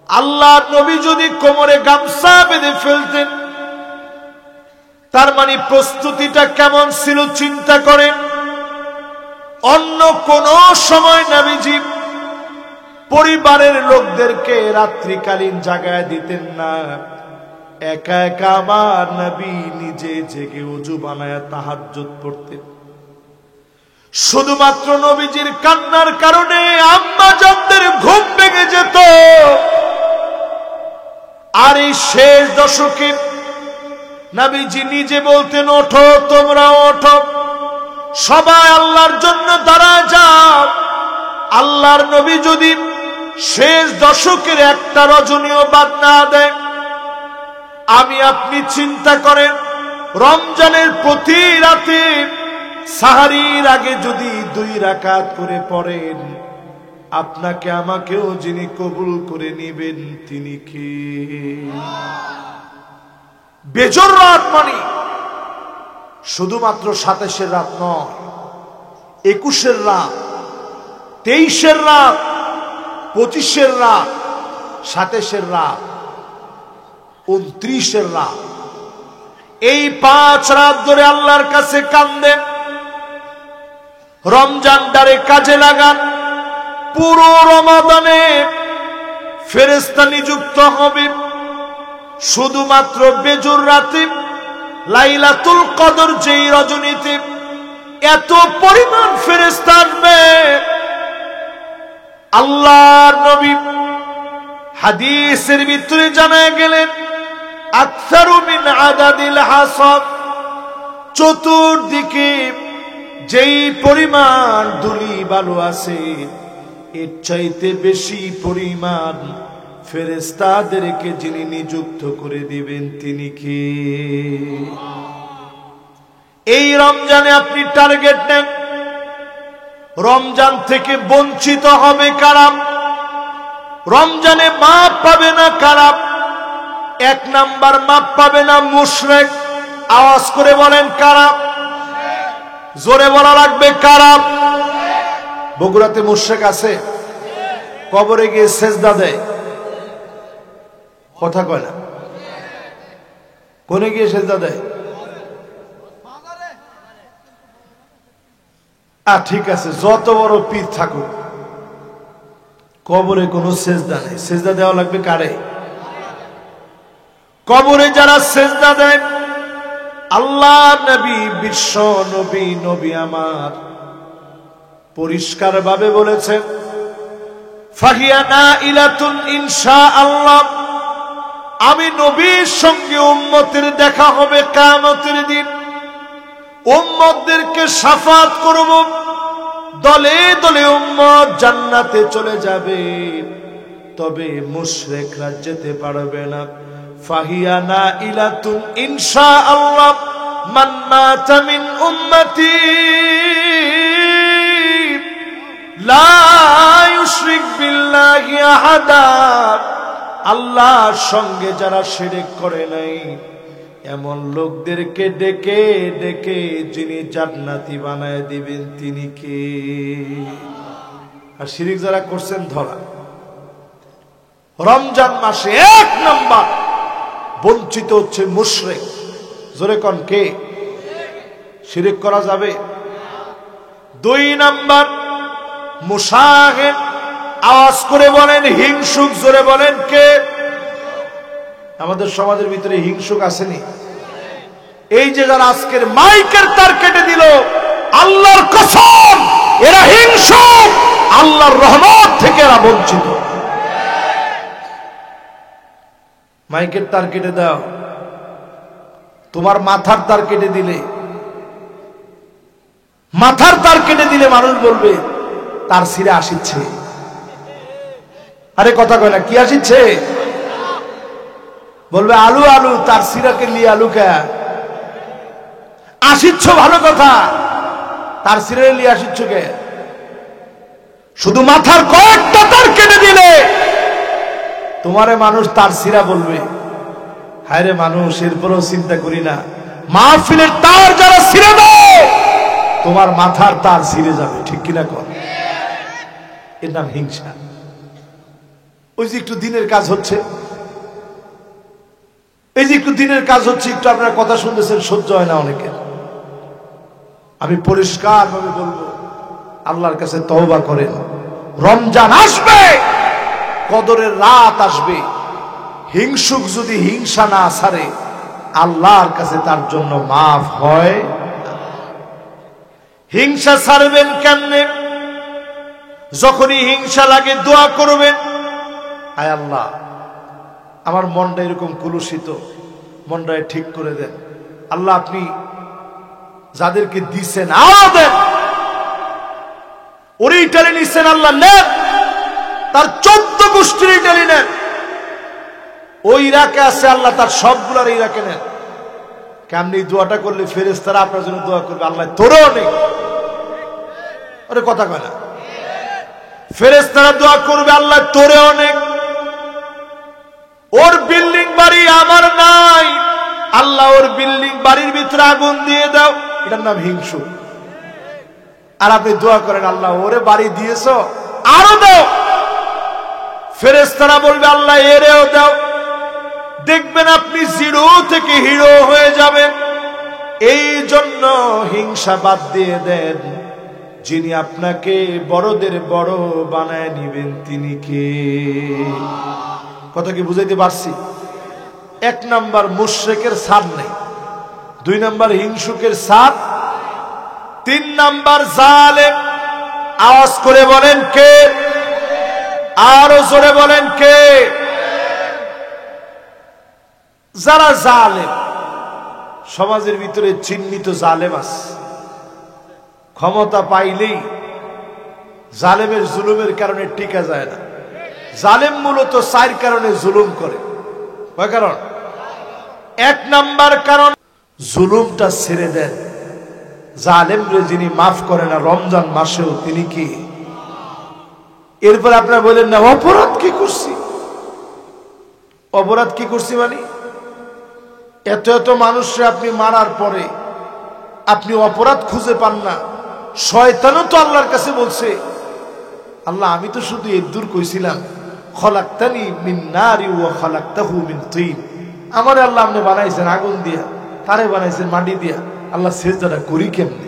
আল্লাহর নবী যদি কোমরে গামছা বেঁধে ফেলতেন তার মানে প্রস্তুতিটা কেমন ছিল চিন্তা করেন অন্য কোন সময় নবীজি পরিবারের লোকদেরকে রাত্রিকালীন জাগায় দিতেন না একা একা আমার নবী নিজে জেগে ওযু বানায়া তাহাজ্জুদ পড়তেন শুধুমাত্র নবীজির কান্নার কারণে আম্মা জানদের ঘুম ভেঙে যেত আর এই শেষ দশকে নবীজি নিজে বলতেন ওঠো তোমরা ওঠো সবাই আল্লাহর জন্য দাঁড়ায় যাও আল্লাহর নবী যদি শেষ দশকের একটা রজনীও বাদ না দেয় আমি আপনি চিন্তা করেন রমজানের প্রতি রাতে সাহারির আগে যদি 2 রাকাত করে পড়েন আপনাকে আমাকেও যিনি কবুল করে নেবেন তিনি কে বেজর রাত মানে শুধুমাত্র 27 রাত নয় 21 রাত 23 রাত 25 রাত 27 রাত 29 রাত এই 5 রাত ধরে আল্লাহর কাছে কান্দেন রমজানটারে কাজে লাগান পুরো রমাদানে ফেরেশতা নিযুক্ত হবে শুধুমাত্র বেজুর রাতে, লাইলাতুল কদর যেই রজনীতে এত পরিমাণ ফেরেশতা আসবে। আল্লাহর নবী হাদিসের ভিতরে জানায় গেলেন, আকসারু মিন আদাদিল হাসাব, চতুর্দিকে যেই পরিমাণ ধুলি বালু আছে এর চাইতে বেশি পরিমাণ ফেরেশতাদেরকে যিনি নিযুক্ত করে দিবেন তিনি কে? এই রমজানে আপনি টার্গেট নেন, রমজান থেকে বঞ্চিত হবে কারা? রমজানে মাপ পাবে না কারা? এক নাম্বার মাপ পাবে না মুশরিক। আওয়াজ করে বলেন কারা? জোরে বলা লাগবে কারা? বগুড়াতে মুশরিক আছে, কবরে গিয়ে সেজদা দেয়, কথা কয় না, কোনে গিয়ে সেজদা দেয়? ঠিক আছে, যত বড় পীর থাকুক কবরে কোনো সেজদা নেই। সেজদা দেওয়া লাগবে কারে? কবরে যারা সেজদা দেয়, আল্লাহ নবী বিশ্ব নবী নবী আমার পরিষ্কার ভাবে বলেছেন, ফাহিয়া নাইলাতুন ইনশাআল্লাহ, আমি নবীর সঙ্গে উম্মতের দেখা হবে কিয়ামতের দিন। উম্মতদেরকে শাফাত করব, দলে দলে উম্মত জান্নাতে চলে যাবে, তবে মুশরিকরা যেতে পারবে না। ফাহিয়া নাইলাতুন ইনশাআল্লাহ মান মাতা মিন উম্মতি লা ইউশরিক বিল্লাহি আহাদা, আল্লাহর সঙ্গে যারা শিরক করে নাই এমন লোকদেরকে ডেকে ডেকে যিনি জান্নাতি বানায় দিবেন তিনি কে? আর শিরক যারা করছেন ধরা। রমজান মাসে এক নাম্বার বঞ্চিত হচ্ছে মুশরিক। জোরে কোন কে? শিরক করা যাবে। দুই নাম্বার মুশাহিদ। আওয়াজ করে বলেন হিংসুক। জোরে বলেন কে? আমাদের সমাজের ভিতরে হিংসুক আসেনি? এই যে যারা আজকের মাইকের তার কেটে দিল, আল্লাহর কসম এরা হিংসুক, আল্লাহর রহমত থেকে এরা বঞ্চিত। মাইকের তার কেটে দাও, তোমার মাথার তার কেটে দিলে, মাথার তার কেটে দিলে মানুষ বলবে তার সিরে আসিচ্ছে। আরে কথা কয় না, কি আসিচ্ছে? বলবে আলু আলু, তার সিরাকে নিয়ে আলু কে আসিচ্ছ? ভালো কথা, তার সিরে নিয়ে আসিচ্ছ কে? শুধু মাথার কয়েকটা তার কেটে দিলে তোমারে মানুষ তার সিরা বলবে। হায় রে মানুষ, এরপরও চিন্তা করি না, মাহফিলের তার যারা সিরে দাও তোমার মাথার তার সিরে যাবে। ঠিক কিনা কর? এর নাম হিংসা। ওই যে একটু দিনের কাজ হচ্ছে, এই যে একটু দিনের কাজ হচ্ছে, একটু আপনার কথা শুনতেছেন, সহ্য হয় না অনেকের। আমি পরিষ্কার ভাবে বলবো, আল্লাহর কাছে তওবা করেন। রমজান আসবে, কদরের রাত আসবে, হিংসুক যদি হিংসা না ছাড়ে আল্লাহর কাছে তার জন্য মাফ হয়। হিংসা ছাড়বেন কেমনে? যখনই হিংসা লাগে দোয়া করবেন, আয় আল্লাহ আমার মনটা এরকম কুলুষিত, মনটায় ঠিক করে দেন। আল্লাহ আপনি যাদেরকে দিছেন আরো দেন। ওরই টালি নিচ্ছেন আল্লাহ নেন, তার 14 গোষ্ঠীর টালি নেন। ওই ইরাকে আছে আল্লাহ তার সবগুলার ইরাকে নেন। কেমনি দোয়াটা করলে ফেরেশতারা আপনার জন্য দোয়া করবে, আল্লাহ তোরও অনেক। আরে কথা কয় না, ফেরেশতারা দোয়া করবে আল্লাহ তোরে অনেক। ওর বিল্ডিং বাড়ি আমার নাই, আল্লাহ ওর বিল্ডিং বাড়ির ভিতরে আগুন দিয়ে দাও। এটার নাম হিংসু। আর আপনি দোয়া করেন আল্লাহ ওরে বাড়ি দিয়েছো আরো দাও। ফেরেশতারা বলবে আল্লাহ এরেও দাও। দেখবেন আপনি জিরো থেকে হিরো হয়ে যাবেন। এই জন্য হিংসা বাদ দিয়ে দেন। যিনি আপনাকে বড়দের বড় বানায় নিবেন তিনি কে? কথা কি বুঝাইতে পারছি? 1 নাম্বার মুশরিকের ছাপ নেই, 2 নাম্বার হিংসুকের ছাপ, 3 নাম্বার জালেম। আওয়াজ করে বলেন কে? আরো জোরে বলেন কে? যারা জালেম, সমাজের ভিতরে চিহ্নিত জালেম আছে, ক্ষমতা পাইলেই জালেমের জুলুমের কারণে টিকা যায় না। জালেম মূলত 4 কারণে জুলুম করে। কয় কারণ? 1 নাম্বার কারণ, জুলুমটা ছেড়ে দেন। জালেমরে যিনি মাফ করে না রমজান মাসেও তিনি কি? এরপর আপনারা বলেন না অপরাধ কি করছি? অপরাধ কি করছি মানে এত এত মানুষকে আপনি মারার পরে আপনি অপরাধ খুঁজে পান না। শয়তানও তো আল্লাহর কাছে বলছে, আল্লাহ আমি তো শুধু এদুর কইছিলাম খলাকতানি মিন নারি ওয়া খলাকতাহু মিন তিন। আমারে আল্লাহ আপনি বানাইছেন আগুন দিয়া, তারে বানাইছেন মাটি দিয়া, আল্লাহ সিজদাটা করি কেমনে?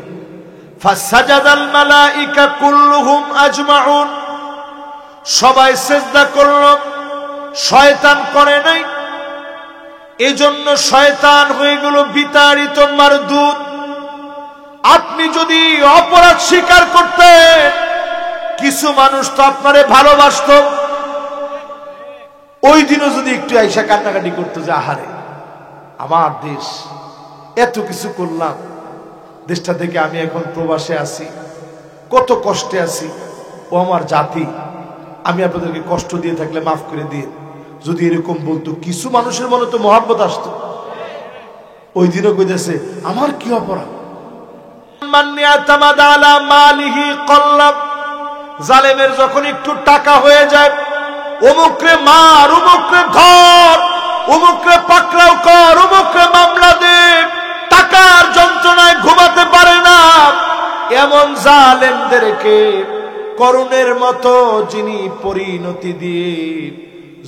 ফাসাজাদাল মালাইকা কুল্লুহুম আজমাউন, সবাই সিজদা করল, শয়তান করে নাই। এজন্য শয়তান হয়ে গেল বিতাড়িত মারদুদ। আপনি যদি অপরাধ স্বীকার করতেন, কিছু মানুষ তো আপনারে ভালোবাসত, ওই দিনও যদি একটু আইসা কান্নাকাটি করতো যে আহারে আমার দেশ, এত কিছু করলাম, দেশটা থেকে আমি এখন প্রবাসে আছি, কত কষ্টে আছি, ও আমার জাতি, আমি আপনাদেরকে কষ্ট দিয়ে থাকলে মাফ করে দিয়ে, যদি এরকম বলতো, কিছু মানুষের মনে তো মহব্বত আসতো। ওই দিনও কইতেছে আমার কি অপরাধ? জালেমের যখন একটু টাকা হয়ে যায়, অমুকরে মার, অমুকরে ধর, অমুকরে পাকড়াও কর, অমুকরে মামলা দে, টাকার যন্ত্রণায় ঘুমাতে পারে না। এমন জালেমদেরকে করুণের মতো যিনি পরিণতি দিয়ে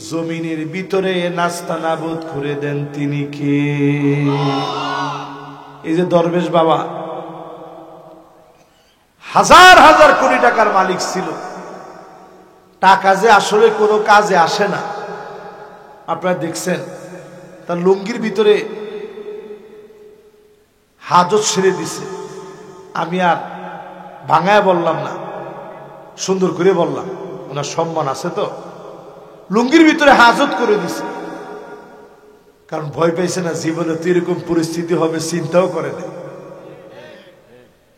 জমিনের ভিতরে নাস্তানাবুদ করে দেন তিনি কে? এই যে দরবেশ বাবা হাজার হাজার কোটি টাকার মালিক ছিল, টাকা যে আসলে কোনো কাজে আসে না। আপনারা দেখছেন তার লুঙ্গির ভিতরে হাজত ছেড়ে দিছে। আমি আর ভাঙায় বললাম না, সুন্দর করে বললাম, ওনার সম্মান আছে তো। লুঙ্গির ভিতরে হাজত করে দিছে, কারণ ভয় পাইছে না জীবনে তো এরকম পরিস্থিতি হবে, চিন্তাও করে না।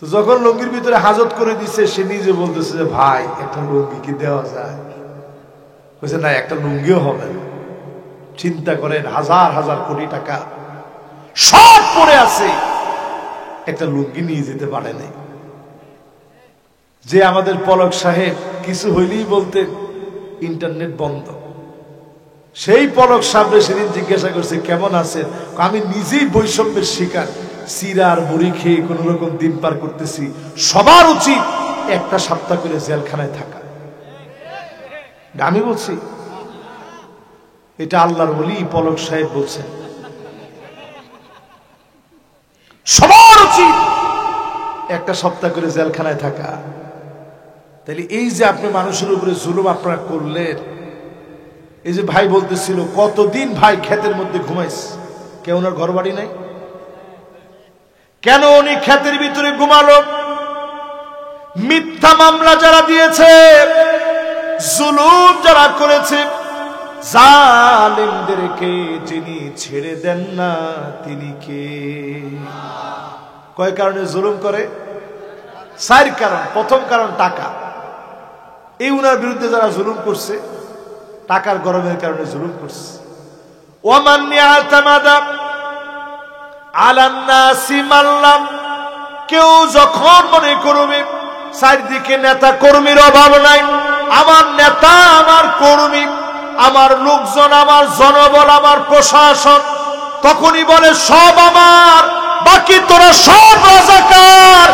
তো যখন লুঙ্গির ভিতরে হাজত করে দিছে, সে নিজে বলতেছে যে ভাই একটা লুঙ্গি কি দেওয়া যায়? বলছে না, একটা লুঙ্গিও হবে না। চিন্তা করেন, হাজার হাজার কোটি টাকা সব পড়ে আছে, একটা লুঙ্গি নিয়ে যেতে পারে নাই। যে আমাদের পলক সাহেব কিছু হইলেই বলতেন ইন্টারনেট বন্ধ, সেই পলক সাহেব সেদিন জিজ্ঞাসা করছে কেমন আছেন? আমি নিজেই বৈষম্যের শিকার, চিরা আর মুড়ি খেয়ে কোন রকম দিন পার করতেছি। সবার উচিত 1 সপ্তাহ করে জেলখানায় থাকা। আমি বলছি এটা আল্লাহর ওলি পলক সাহেব বলছেন, সবার উচিত 1 সপ্তাহ করে জেলখানায় থাকা। তাহলে এই যে আপনি মানুষের উপরে জুলুম আপনারা করলেন, এই যে ভাই বলতেছিল কতদিন ভাই ক্ষেতের মধ্যে ঘুমাইছে, কেউ ওনার ঘর বাড়ি নাই, কেন উনি ক্ষেতের ভিতরে ঘুমালো? মিথ্যা মামলা যারা দিয়েছে, জুলুম যারা করেছে, জালেমদেরকে যিনি ছেড়ে দেন না তিনি কে? কয় কারণে জুলুম করে? 4 কারণ। প্রথম কারণ টাকা। এই উনার বিরুদ্ধে যারা জুলুম করছে, টাকার গরমের কারণে জুলুম করছে। ওয়ামান ইয়াতামাদা আলান নাসি মাল্লাম, কেউ যখন মনে করবে চারদিকে নেতা কর্মীর অভাব নাই, আমার নেতা, আমার কর্মী, আমার লোকজন, আমার জনবল, আমার প্রশাসন, তখনই বলে সব আমার, বাকি তোরা সব রাজাকার।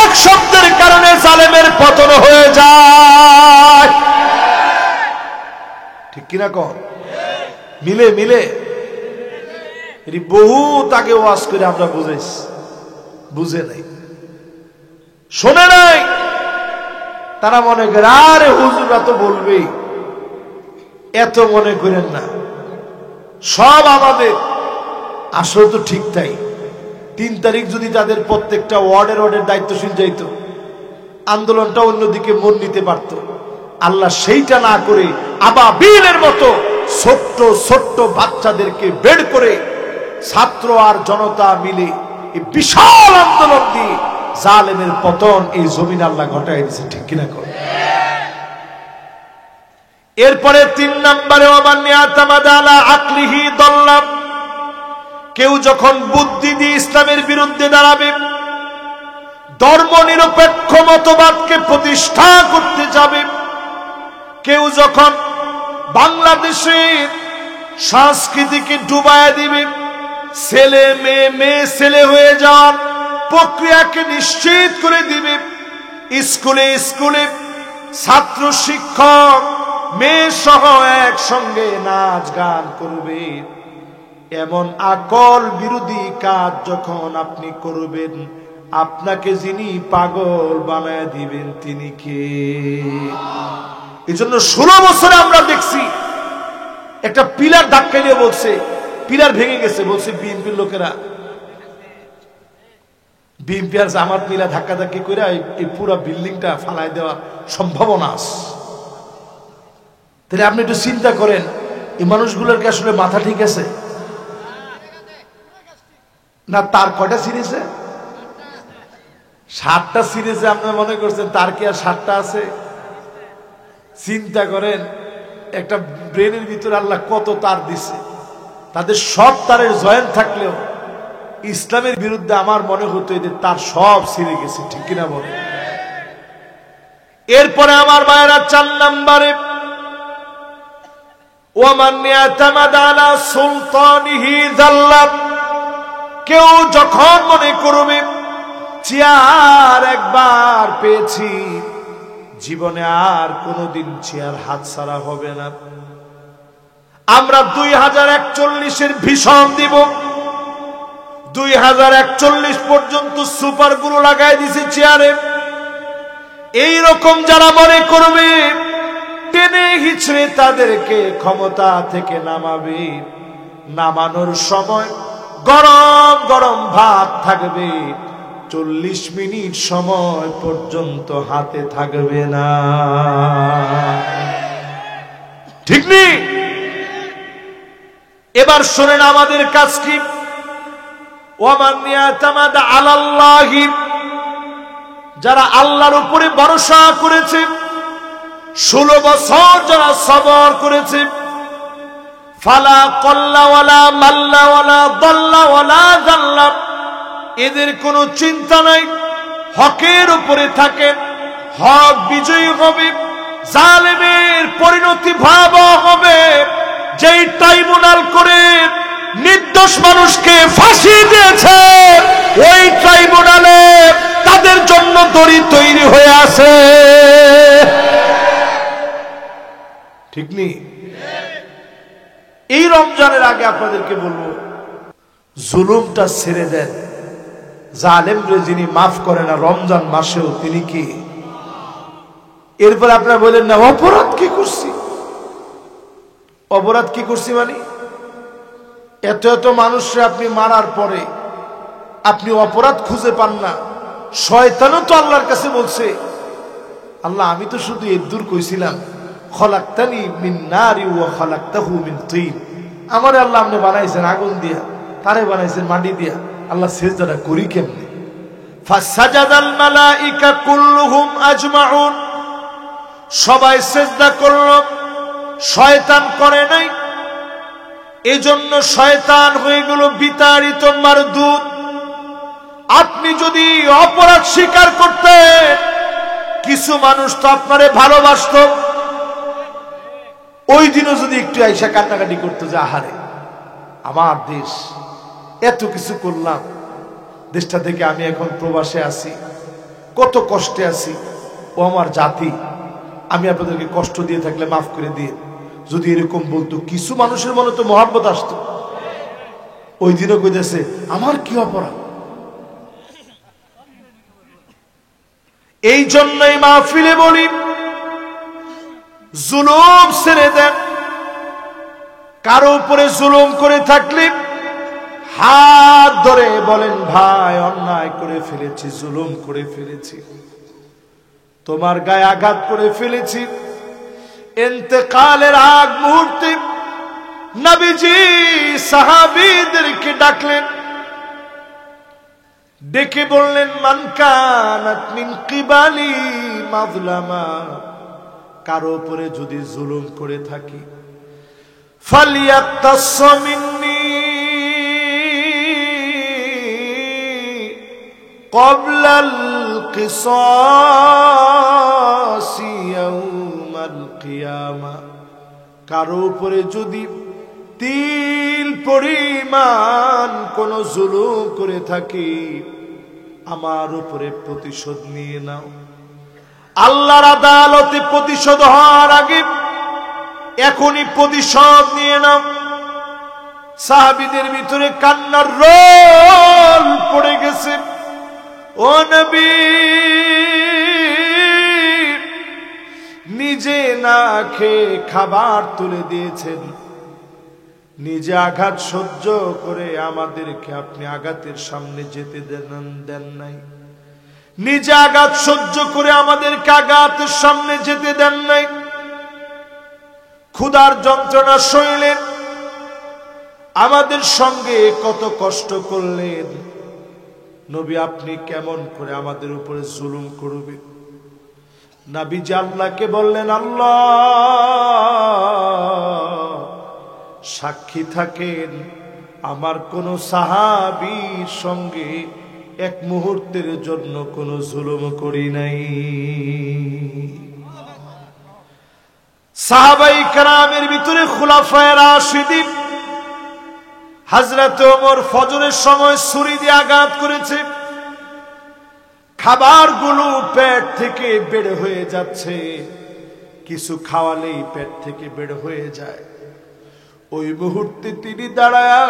এক শব্দের কারণে জালেমের পতন হয়ে যায়। ঠিক কিনা কর? মিলে মিলে এটি বহুত আগে ওয়াজ করে আমরা বুঝাইছি, বুঝে নাই, শোনে নাই। তারা মনে করে আরে হুজুররা তো বলবেই, এত মনে করেন না, সব আমাদের। আসলে তো ঠিক তাই। 3 তারিখ যদি তাদের প্রত্যেকটা ওয়ার্ডের দায়িত্বশীল যাইত, আন্দোলনটা অন্যদিকে মন নিতে পারত। আল্লাহ সেইটা না করে আবাবিলের মতো ছোট্ট ছোট্ট বাচ্চাদেরকে বের করে ছাত্র আর জনতা মিলে এই বিশাল আন্দোলন দিয়ে জালেমের পতন এই জমিন আল্লাহ ঘটায় দিয়েছে, ঠিক কিনা কর। এরপরে 3 নম্বরে কেউ যখন বুদ্ধি দিয়ে ইসলামের বিরুদ্ধে দাঁড়াবে, ধর্ম নিরপেক্ষ মতবাদকে প্রতিষ্ঠা করতে যাবে, কেউ যখন বাংলাদেশের সংস্কৃতিকে ডুবায় দিবে, ছেলে মেয়ে মেয়ে ছেলে হয়ে যাওয়ার প্রক্রিয়াকে নিশ্চিত করে দিবে, স্কুলে স্কুলে ছাত্র শিক্ষক মেয়ে সহ একসঙ্গে নাচ গান করবে, এমন আকল বিরোধী কাজ যখন আপনি করবেন, আপনাকে যিনি পাগল বানায় দিবেন তিনি কে? এই জন্য 16 বছরে আমরা দেখছি একটা পিলার ধাক্কা দিয়ে বলছে, পিলার ভেঙে গেছে, বলছে বিএনপির লোকেরা, বিএনপি আর জামাত মিলা ধাক্কা ধাক্কি করে এই পুরো বিল্ডিংটা ফালায় দেওয়ার সম্ভাবনা আছে। তাহলে আপনি একটু চিন্তা করেন, এই মানুষগুলোর কি আসলে মাথা ঠিক আছে না? তার কয়টা সিরিজে 7টা সিরিজে আপনারা মনে করছেন তার কি আর 7টা আছে? চিন্তা করেন, একটা ব্রেনের ভিতরে আল্লাহ কত তার দিছে, তাদের সব তারের জয়েন্ট থাকলেও ইসলামের বিরুদ্ধে আমার মনে হতো এদের তার সব ছিঁড়ে গেছে, ঠিক কিনা বলে। এরপরে আমার ভাইয়েরা 4 নম্বরে ওয়ামান ইয়াতামাদ আলা সুলতানিহি যাল্লা, কেউ যখন মনে করবে চেয়ার একবার পেয়েছি, জীবনে আর কোনোদিন চেয়ার হাতছাড়া হবে না। আমরা 2041-এর ভিশন দিব, 2041 পর্যন্ত সুপার গুলো লাগাই দিছে চেয়ারে। এই রকম যারা মনে করবে টেনে হিচড়ে তাদেরকে ক্ষমতা থেকে নামাবে, নামানোর সময় গরম গরম ভাত থাকবে, 40 মিনিট সময় পর্যন্ত হাতে থাকবে না, ঠিক নেই? এবার শোনেন আমাদের কাজ কি। ওয়ামান ইয়াতামাদ আলাল্লাহি, যারা আল্লাহর উপরে ভরসা করেছে, 16 বছর যারা সবর করেছে, ফালা কল্লা ওয়ালা মাল্লা ওয়ালা দাল্লা ওয়ালা জাল্লা, এদের কোনো চিন্তা নাই, হকের উপরে থাকে, হক বিজয়ী হবে, জালেমের পরিণতি ভয়াবহ হবে। যেই ট্রাইব্যুনাল করে নির্দোষ মানুষকে ফাঁসি দিয়েছে, ওই ট্রাইব্যুনালে তাদের জন্য দড়ি তৈরি হয়ে আছে, ঠিক নেই? এই রমজানের আগে আপনাদেরকে বলবো, জুলুমটা ছেড়ে দেন। জালেমরে যিনি মাফ করে না রমজান মাসেও, তিনি কি? এরপর আপনারা বলেন না অপরাধ কি করছি, অপরাধ কি করছি মানে এত এত মানুষরা আপনি মারার পরে আপনি অপরাধ খুঁজে পান না। শয়তানও তো আল্লাহর কাছে বলছে, আল্লাহ আমি তো শুধু এদুর কইছিলাম, খলাকতানি মিন নারি ওয়া খলাকতাহু মিন তিন, আমারে আল্লাহ আপনি বানাইছেন আগুন দিয়া, তারে বানাইছেন মাটি দিয়া, আল্লাহ সিজদাটা করি কেমনে? ফাসাজাদাল মালাইকা কুল্লুহুম আজমাউন, সবাই সিজদা করল, শয়তান করে নাই। এজন্য শয়তান হয়ে গেল বিতাড়িত মারদুদ। আপনি যদি অপরাধ স্বীকার করতেন, কিছু মানুষ তো আপনারে ভালোবাসত, ওই দিনও যদি একটু আইসা কান্নাকাটি করতো যে আহারে আমার দেশ, এত কিছু করলাম, দেশটা থেকে আমি এখন প্রবাসে আছি, কত কষ্টে আছি, ও আমার জাতি, আমি আপনাদেরকে কষ্ট দিয়ে থাকলে মাফ করে দিয়ে, যদি এরকম বলতো, কিছু মানুষের মনে তো মহব্বত আসতো। ওই দিনও কইতেছে আমার কি অপরাধ। এই জন্যই মাহফিলে বলি, জুলুম ছেড়ে দেন। কারো উপরে জুলুম করে থাকলে হাত ধরে বলেন, ভাই অন্যায় করে ফেলেছি, জুলুম করে ফেলেছি, তোমার গায়ে আঘাত করে ফেলেছি। ইন্তেকালের আগ মুহূর্তে নবীজি সাহাবীদেরকে ডাকলেন, ডেকে বললেন, মান কানাত মিন কিবালি মাজলামা, কারো উপরে যদি জুলুম করে থাকি, ফালিয়াক্তাস মিন্নি ক্বাবলাল কিসাসি ইয়াউমাল কিয়ামা, কারো উপরে যদি তিল পরিমাণ কোন জুলুম করে থাকি, আমার উপরে প্রতিশোধ নিয়ে নাও। আল্লাহর আদালতে প্রতিশোধ হওয়ার আগে এখনই প্রতিশোধ নিয়ে নাও। সাহাবীদের ভিতরে কান্নার রোল পড়ে গেছে। ও নবী, নিজে না খেয়ে খাবার তুলে দিয়েছেন, নিজে আঘাত সহ্য করে আমাদেরকে আপনি আঘাতের সামনে যেতে দেন নাই, নিজে আঘাত সহ্য করে আমাদেরকে আঘাতের সামনে যেতে দেন নাই। ক্ষুধার যন্ত্রণা সইলেন, আমাদের সঙ্গে কত কষ্ট করলেন। নবী, আপনি কেমন করে আমাদের উপরে জুলুম করবেন? নবীজি আল্লাহকে বললেন, আল্লাহ সাক্ষী থাকেন, আমার কোন সাহাবীর সঙ্গে এক মুহূর্তের জন্য কোনো জুলুম করি নাই। সাহাবাই কেরামের ভিতরে খুলাফায়ে রাশিদিন, হযরত ওমর ফজরের সময় ছুরি দিয়ে আঘাত করেছে, খাবারগুলো পেট থেকে বের হয়ে যাচ্ছে, কিছু খাওয়ালেই পেট থেকে বের হয়ে যায়। ওই মুহূর্তে তিনি দাঁড়ায়া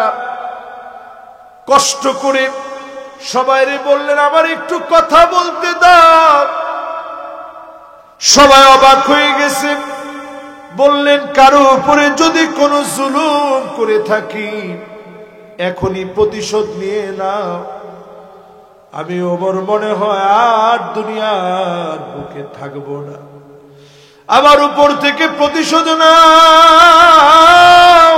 কষ্ট করে সবাইরে বললেন, আমার একটু কথা বলতে দাও। সবাই অবাক হয়ে গেছে। বললেন, কারো উপরে যদি কোনো জুলুম করে থাকি, এখনই প্রতিশোধ নিয়ে নাও। আমি ওমর মনে হয় আর দুনিয়ার বুকে থাকবো না, আমার উপর থেকে প্রতিশোধ নাও।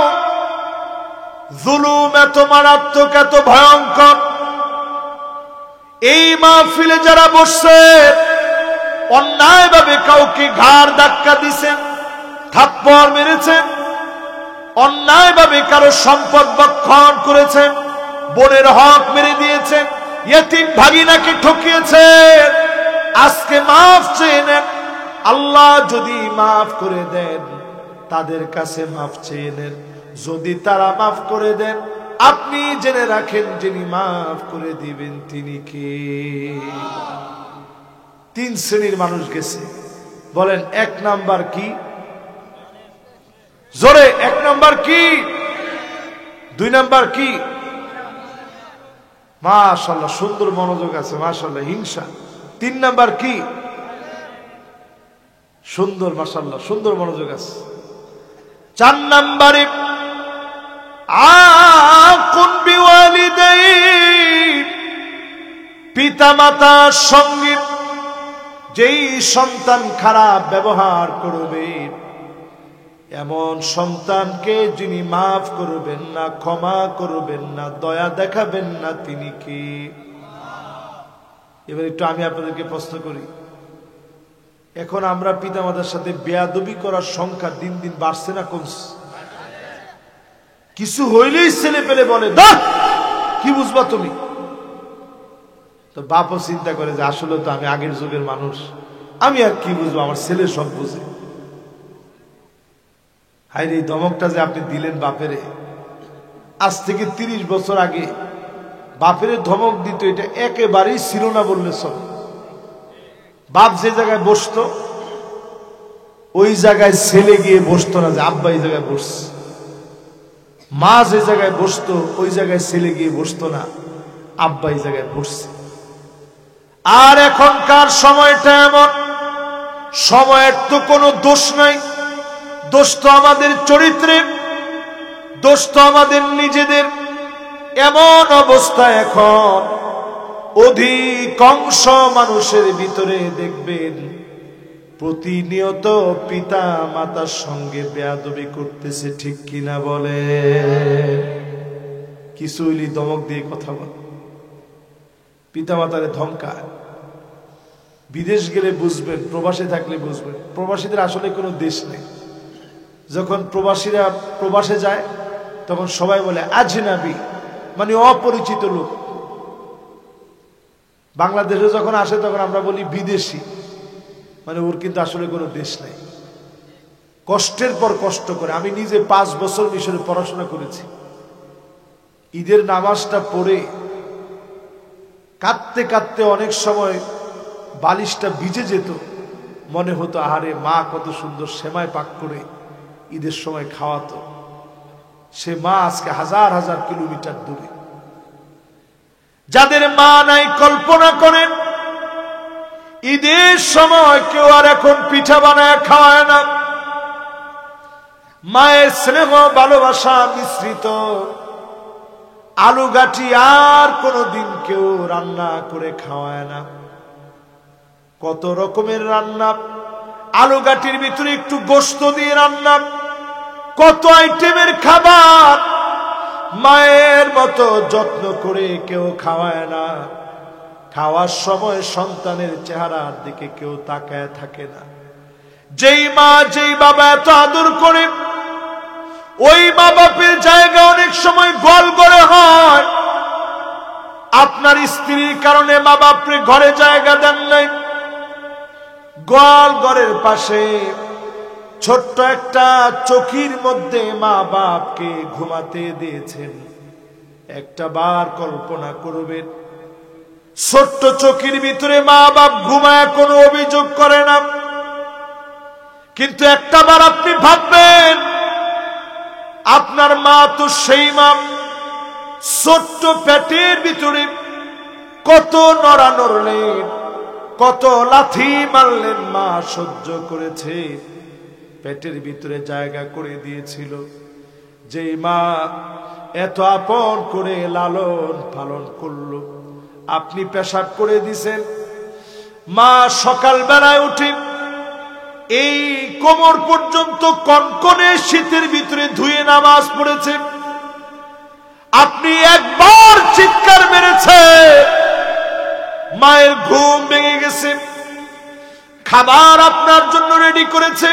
জুলুম এত মারাত্মক, এত ভয়ঙ্কর। এই মাহফিলে যারা বসছে, অন্যায় ভাবে কাউকে ঘাড় ধাক্কা দিছেন, থাপ্পড় মেরেছেন, অন্যায় ভাবে কারো সম্পদ ভক্ষণ করেছেন, বোনের হক মেরে দিয়েছেন, ইয়েতিম ভাগিনাকে ঠকিয়েছেন, আজকে মাফ চেয়ে নেন। আল্লাহ যদি মাফ করে দেন, তাদের কাছে মাফ চেয়ে নেন। যদি তারা মাফ করে দেন, আপনি জেনে রাখেন যিনি মাফ করে দিবেন তিনি কে। তিন শ্রেণীর মানুষ গেছে। বলেন, এক নাম্বার কি? জোরে, এক নাম্বার কি? দুই নাম্বার কি? মাশাআল্লাহ, সুন্দর মনোযোগ আছে, মাশাআল্লাহ, হিংসা। তিন নাম্বার কি? সুন্দর, মাশাআল্লাহ, সুন্দর মনোযোগ আছে। চার নাম্বারে আকুন বিওয়ালিদাইন, পিতা মাতার সঙ্গে যেই সন্তান খারাপ ব্যবহার করবে, এমন সন্তানকে যিনি মাফ করবেন না, ক্ষমা করবেন না, দয়া দেখাবেন না, তিনি কে? এবার একটু আমি আপনাদেরকে প্রশ্ন করি, এখন আমরা পিতামাতার সাথে বেয়াদবি করার সংখ্যা দিন দিন বাড়ছে না কমছে? কিছু হইলেই ছেলে পেলে বলে, কি বুঝবা তুমি? তো বাপও চিন্তা করে যে আসলে তো আমি আগের যুগের মানুষ, আমি আর কি বুঝবো, আমার ছেলে সব বুঝে। হায় রে, এই ধমকটা যে আপনি দিলেন বাপেরে, আজ থেকে 30 বছর আগে বাপেরে ধমক দিত, এটা একেবারেই ছিল না বললে চলে। বাপ যে জায়গায় বসতো, ওই জায়গায় ছেলে গিয়ে বসতো না যে আব্বা এই জায়গায় বসছে। মা যে জায়গায় বসতো, ওই জায়গায় ছেলে গিয়ে বসতো না আব্বা এই জায়গায় বসছে। আর এখনকার সময়টা এমন, সময়ের তো কোনো দোষ নাই, দোষ তো আমাদের চরিত্রে, দোষ তো আমাদের নিজেদের। এমন অবস্থা এখন অধিকাংশ মানুষের ভিতরে দেখবেন প্রতিনিয়ত পিতা মাতার সঙ্গে বেয়াদবি করতেছে, ঠিক কিনা বলে? কিছু হইলি ধমক দিয়ে কথা বলে, পিতা মাতারে ধমকায়। বিদেশ গেলে বুঝবেন, প্রবাসে থাকলে বুঝবেন, প্রবাসীদের আসলে কোনো দেশ নেই। যখন প্রবাসীরা প্রবাসে যায় তখন সবাই বলে আজনাবি, মানে অপরিচিত লোক। বাংলাদেশে যখন আসে তখন আমরা বলি বিদেশি, মানে ওর কিন্তু আসলে কোনো দেশ নেই। কষ্টের পর কষ্ট করে, আমি নিজে 5 বছর মিশরে পড়াশোনা করেছি। ঈদের নামাজটা পড়ে কাঁদতে কাঁদতে অনেক সময় বালিশটা ভিজে যেত, মনে হতো আহারে মা কত সুন্দর সেমাই পাক করে ঈদের সময় খাওয়াতো। সে মা আজকে হাজার হাজার কিলোমিটার দূরে। যাদের মা নাই কল্পনা করেন ঈদের সময় কেউ আর এখন পিঠা বানায় খাওয়ায় না। মায়ের স্নেহ ভালোবাসা মিশ্রিত আলু গাঠি আর কোনদিন কেউ রান্না করে খাওয়ায় না। কত রকমের রান্না, আলু গাঠির ভিতরে একটু গোশত দিয়ে রান্না, কত আইটেমের খাবার মায়ের মতো যত্ন করে কেউ খাওয়ায় না। খাওয়ার সময় সন্তানের চেহারার দিকে কেউ তাকায় থাকে না। যেই মা যেই বাবা এত আদর করে, ওই মা বাপের জায়গা অনেক সময় গোল করে হয়। আপনার স্ত্রীর কারণে মা বাপরে ঘরে জায়গা দেন নাই, গোয়াল ঘরের পাশে ছোট্ট একটা চৌকির মধ্যে মা বাপকে ঘুমাতে দিয়েছেন। একটা বার কল্পনা করবেন, ছোট্ট চৌকির ভিতরে মা বাপ ঘুমায়, কোনো অভিযোগ করে না। কিন্তু একটা বার আপনি ভাববেন, আপনার মা তো সেই মা, ছোট্ট পেটের ভিতরে কত নড়া নড়লেন, কত লাথি মারলেন, মা সহ্য করেছে, পেটের ভিতরে জায়গা করে দিয়েছিল। যে মা এত আপন করে লালন পালন করলো, আপনি পেশাব করে দিছেন। মা সকাল বেলায় উঠে এই কোমর পর্যন্ত কনকনে শীতের ভিতরে ধুয়ে নামাজ পড়েছে। আপনি একবার চিৎকার মেরেছে, মায়ের ঘুম ভেঙে গেছে। খাবার আপনার জন্য রেডি করেছে।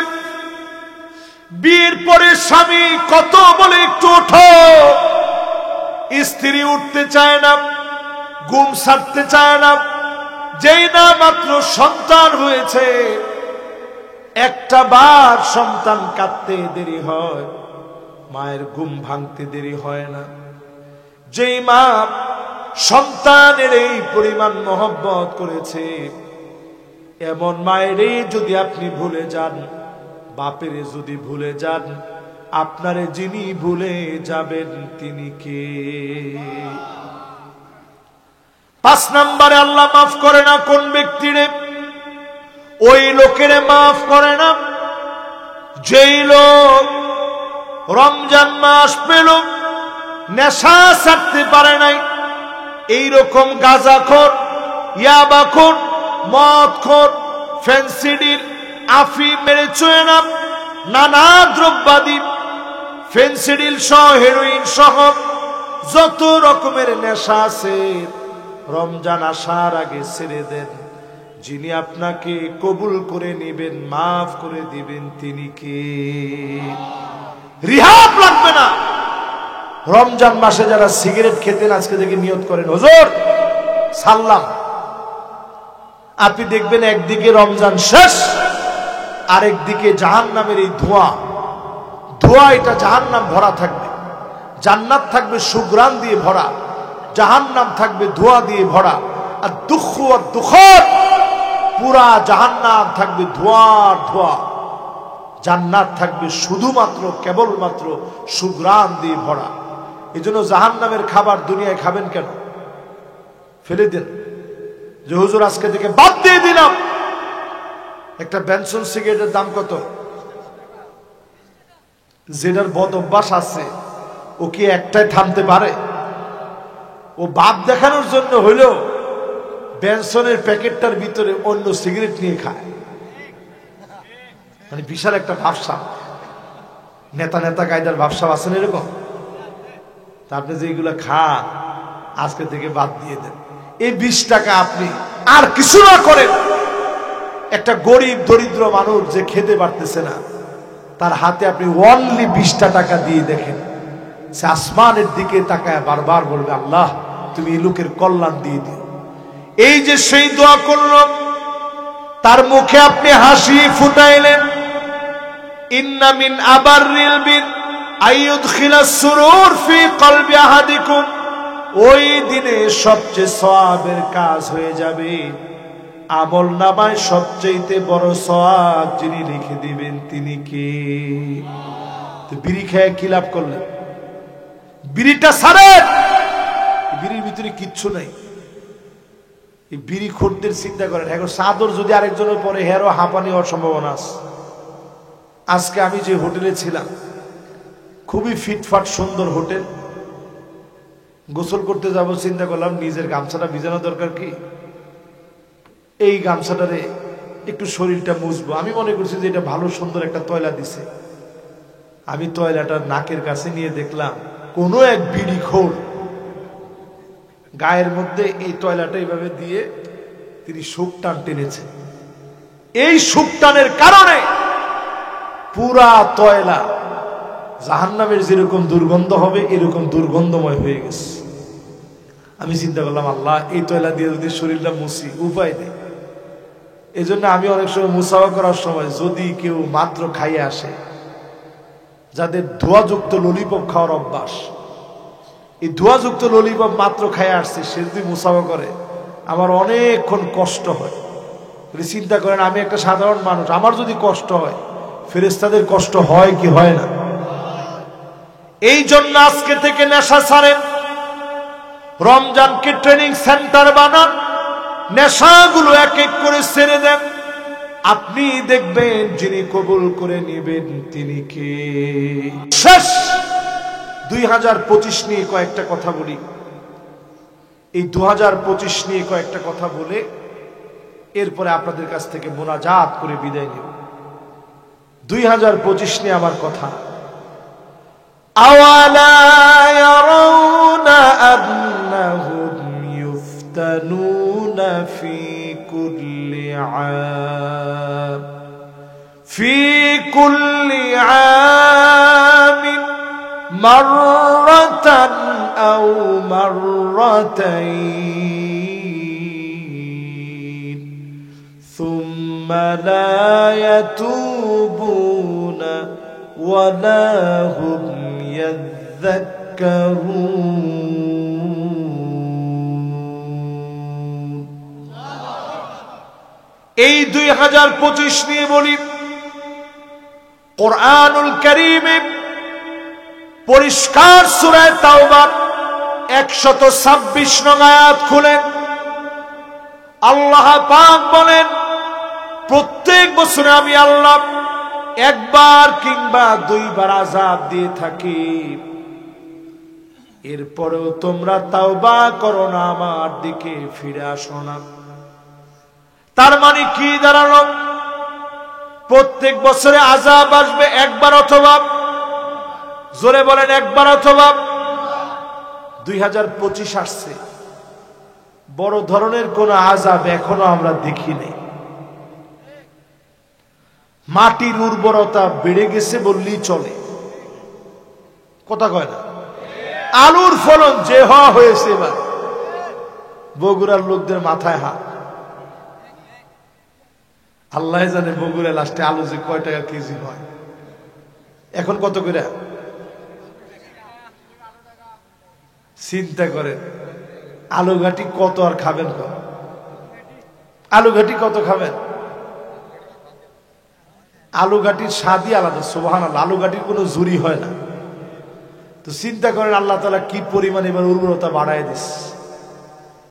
বিয়ের পরে স্বামী কত বলে একটু ওঠো, স্ত্রী উঠতে চায় না, ঘুম ছাড়তে চায় না। যেই না মাত্র সন্তান হয়েছে, একটা বার সন্তান কাঁদতে দেরি হয়, মায়ের ঘুম ভাঙতে দেরি হয় না। যেই মা সন্তানের এই পরিমাণ মহব্বত করেছে, এমন মায়েরই যদি আপনি ভুলে যান, বাপের যদি ভুলে যান, আপনারে যিনি ভুলে যাবেন তিনি কে? 5 নম্বরে আল্লাহ মাফ করে না কোন ব্যক্তিরে? ওই লোকের মাফ করে না যেই লোক রমজান মাস পেল, নেশা ছাড়তে পারে নাই। এইরকম গাঁজাখোর, ইয়াবাখোর, মদখোর, ফেন্সিডিল, আফিম, মেরেচুয়েনা, নানা দ্রব্যাদি, ফেন্সিডিল সহ, হেরোইন সহ যত রকমের নেশা আছে, রমজান আসার আগে ছেড়ে দেন। যিনি আপনাকে কবুল করে নেবেন, মাফ করে দিবেন, তিনি কে? রিহাব লাগবে না। রমজান মাসে যারা সিগারেট খেতেন, আজকে থেকে নিয়ত করেন, হুজুর সাল্লাম। আপনি দেখবেন একদিকে রমজান শেষ, আরেকদিকে জাহান্নামের এই ধোঁয়া, এটা জাহান্নাম ভরা থাকবে। জান্নাত থাকবে সুগ্রাণ দিয়ে ভরা, জাহান্নাম থাকবে ধোঁয়া দিয়ে ভরা। আর দুঃখ আর দুঃখত, পুরা জাহান্নাম থাকবে ধোঁয়ার ধোঁয়া, জান্নাত থাকবে শুধুমাত্র কেবলমাত্র সুগ্রাণ দিয়ে ভরা। এই জন্য জাহান্নামের খাবার দুনিয়ায় খাবেন কেন? ফেলে দেন। যে হুজুর আজকে থেকে বাদ দিয়ে দিলাম। একটা বেনসন সিগারেটের দাম কত? যেটার বদ অভ্যাস আছে ও কি একটাই থামতে পারে? ও বাপ দেখানোর জন্য হইলেও বেনসনের প্যাকেটটার ভিতরে অন্য সিগারেট নিয়ে খায়। মানে বিশাল একটা ভাবসাব, নেতা নেতা কায়দার ভাবসাব আছেন এরকম। তা আপনি যে এগুলো খান আজকে থেকে বাদ দিয়ে দেন। এই 20 টাকা আপনি আর কিছু না করেন, একটা গরিব দরিদ্র মানুষ যে খেতে পারতেছে না তার হাতে আপনি অনলি 20টা টাকা দিয়ে দেখেন, সে আসমানের দিকে তাকায় বারবার বলবে, আল্লাহ তুমি এই লোকের কল্যাণ দিয়ে দিও। এই যে সেই দোয়া করল, তার মুখে আপনি হাসি ফুটাইলেন। ইন্না মিন আবাররিল বির আইয়ুদখিলাস সুরুর ফি কলবি আহাদিকুম, ওই দিনে সবচেয়ে সওয়াবের কাজ হয়ে যাবে, আমল নামায় সবচেয়ে বড় সওয়াব যিনি লিখে দিবেন তিনি কে? তো বিড়ি খেয়ে কি লাভ করলেন? বিড়িটা ছাড়েন, বিড়ির ভিতরে কিচ্ছু নাই। এই বিড়ি খোরদের চিন্তা করেন, এখন চাদর যদি আরেকজনের পরে হেরো হাঁপানি হওয়ার সম্ভাবনা আছে। আজকে আমি যে হোটেলে ছিলাম, খুবই ফিটফাট সুন্দর হোটেল, গোসল করতে যাব, চিন্তা করলাম নিজের গামছাটা ভিজানো দরকার, কি এই গামছাটারে একটু শরীরটা মুছবো। আমি মনে করছি যে এটা ভালো সুন্দর একটা তয়লা দিছে। আমি তয়লাটা নাকের কাছে নিয়ে দেখলাম কোন এক বিড়িখোর গায়ের মধ্যে এই তয়লাটা এইভাবে দিয়ে তিনি সুখ টান টেনেছে। এই সুখ টানের কারণে পুরা তয়লা জাহান্নামের যেরকম দুর্গন্ধ হবে এরকম দুর্গন্ধময় হয়ে গেছে। আমি চিন্তা করলাম, আল্লাহ এই তয়লা দিয়ে যদি শরীরটা মুছি, উপায় নেই। এই জন্য আমি অনেক সময় মুসাফা করার সময় যদি কেউ মাত্র খাইয়ে আসে, যাদের ধোঁয়াযুক্ত ললিপপ খাওয়ার অভ্যাস, এই ধোঁয়াযুক্ত ললিপপ মাত্র খাইয়ে আসছে, সে যদি মুসাফা করে আমার অনেকক্ষণ কষ্ট হয়। চিন্তা করেন আমি একটা সাধারণ মানুষ, আমার যদি কষ্ট হয় ফেরেশতাদের কষ্ট হয় কি হয় না? এই জন্য আজকে থেকে নেশা ছাড়েন, রমজানকে ট্রেনিং সেন্টার বানান, নেশাগুলো এক এক করে ছেড়ে দেন। আপনি দেখবেন যিনি কবুল করে নেবেন তিনি কে। শেষ 2025 নিয়ে কয়েকটা কথা বলি। এই 2025 নিয়ে কয়েকটা কথা বলে এরপরে আপনাদের কাছ থেকে মোনাজাত করে বিদায় নেব। 2025 নিয়ে আমার কথা। আওয়ালা ইয়ারাউনা আন্নাহুম ইফতানুনা ফি কুল্লি আম মাররাতান আও মাররাতাইন সুম্মা লা ইয়াতুবুনা ওয়ালা হুম ইয়াযাক্কারুন। এই 2025 নিয়ে বলি, কোরআনুল কারীমে পরিষ্কার সূরা তাওবা 126 নং আয়াত খুলেন, আল্লাহ পাক বলেন, প্রত্যেক বছরে আমি আল্লাহ একবার কিংবা দুইবার আযাব দিয়ে থাকি, এরপরেও তোমরা তাওবা করো না, আমার দিকে ফিরে আসো না। তার মানে কি দাঁড়ালো? প্রত্যেক বছরে আযাব আসবে একবার অথবা, জোরে বলেন একবার অথবা। 2025 আসছে, বড় ধরনের কোন আযাব এখনো আমরা দেখি নাই। মাটির উর্বরতা বেড়ে গেছে বললেই চলে, কথা কয় না? আলুর ফলন যে হওয়া হয়েছে এবার, বগুড়ার লোকদের মাথায় হাত। আল্লাহ জানে বগুড়া লাস্টে আলু যে কয় টাকা কেজি হয়, এখন কত করে? চিন্তা করেন আলু ঘাটি কত আর খাবেন? আলু ঘাটি কত খাবেন? আলু ঘাটির স্বাদই আলাদা, সুবহানাল্লাহ। আলু ঘাটির কোনো জুরি হয় না। তো চিন্তা করেন আল্লাহ তাআলা কি পরিমাণ এবার উর্বরতা বাড়ায় দিচ্ছে।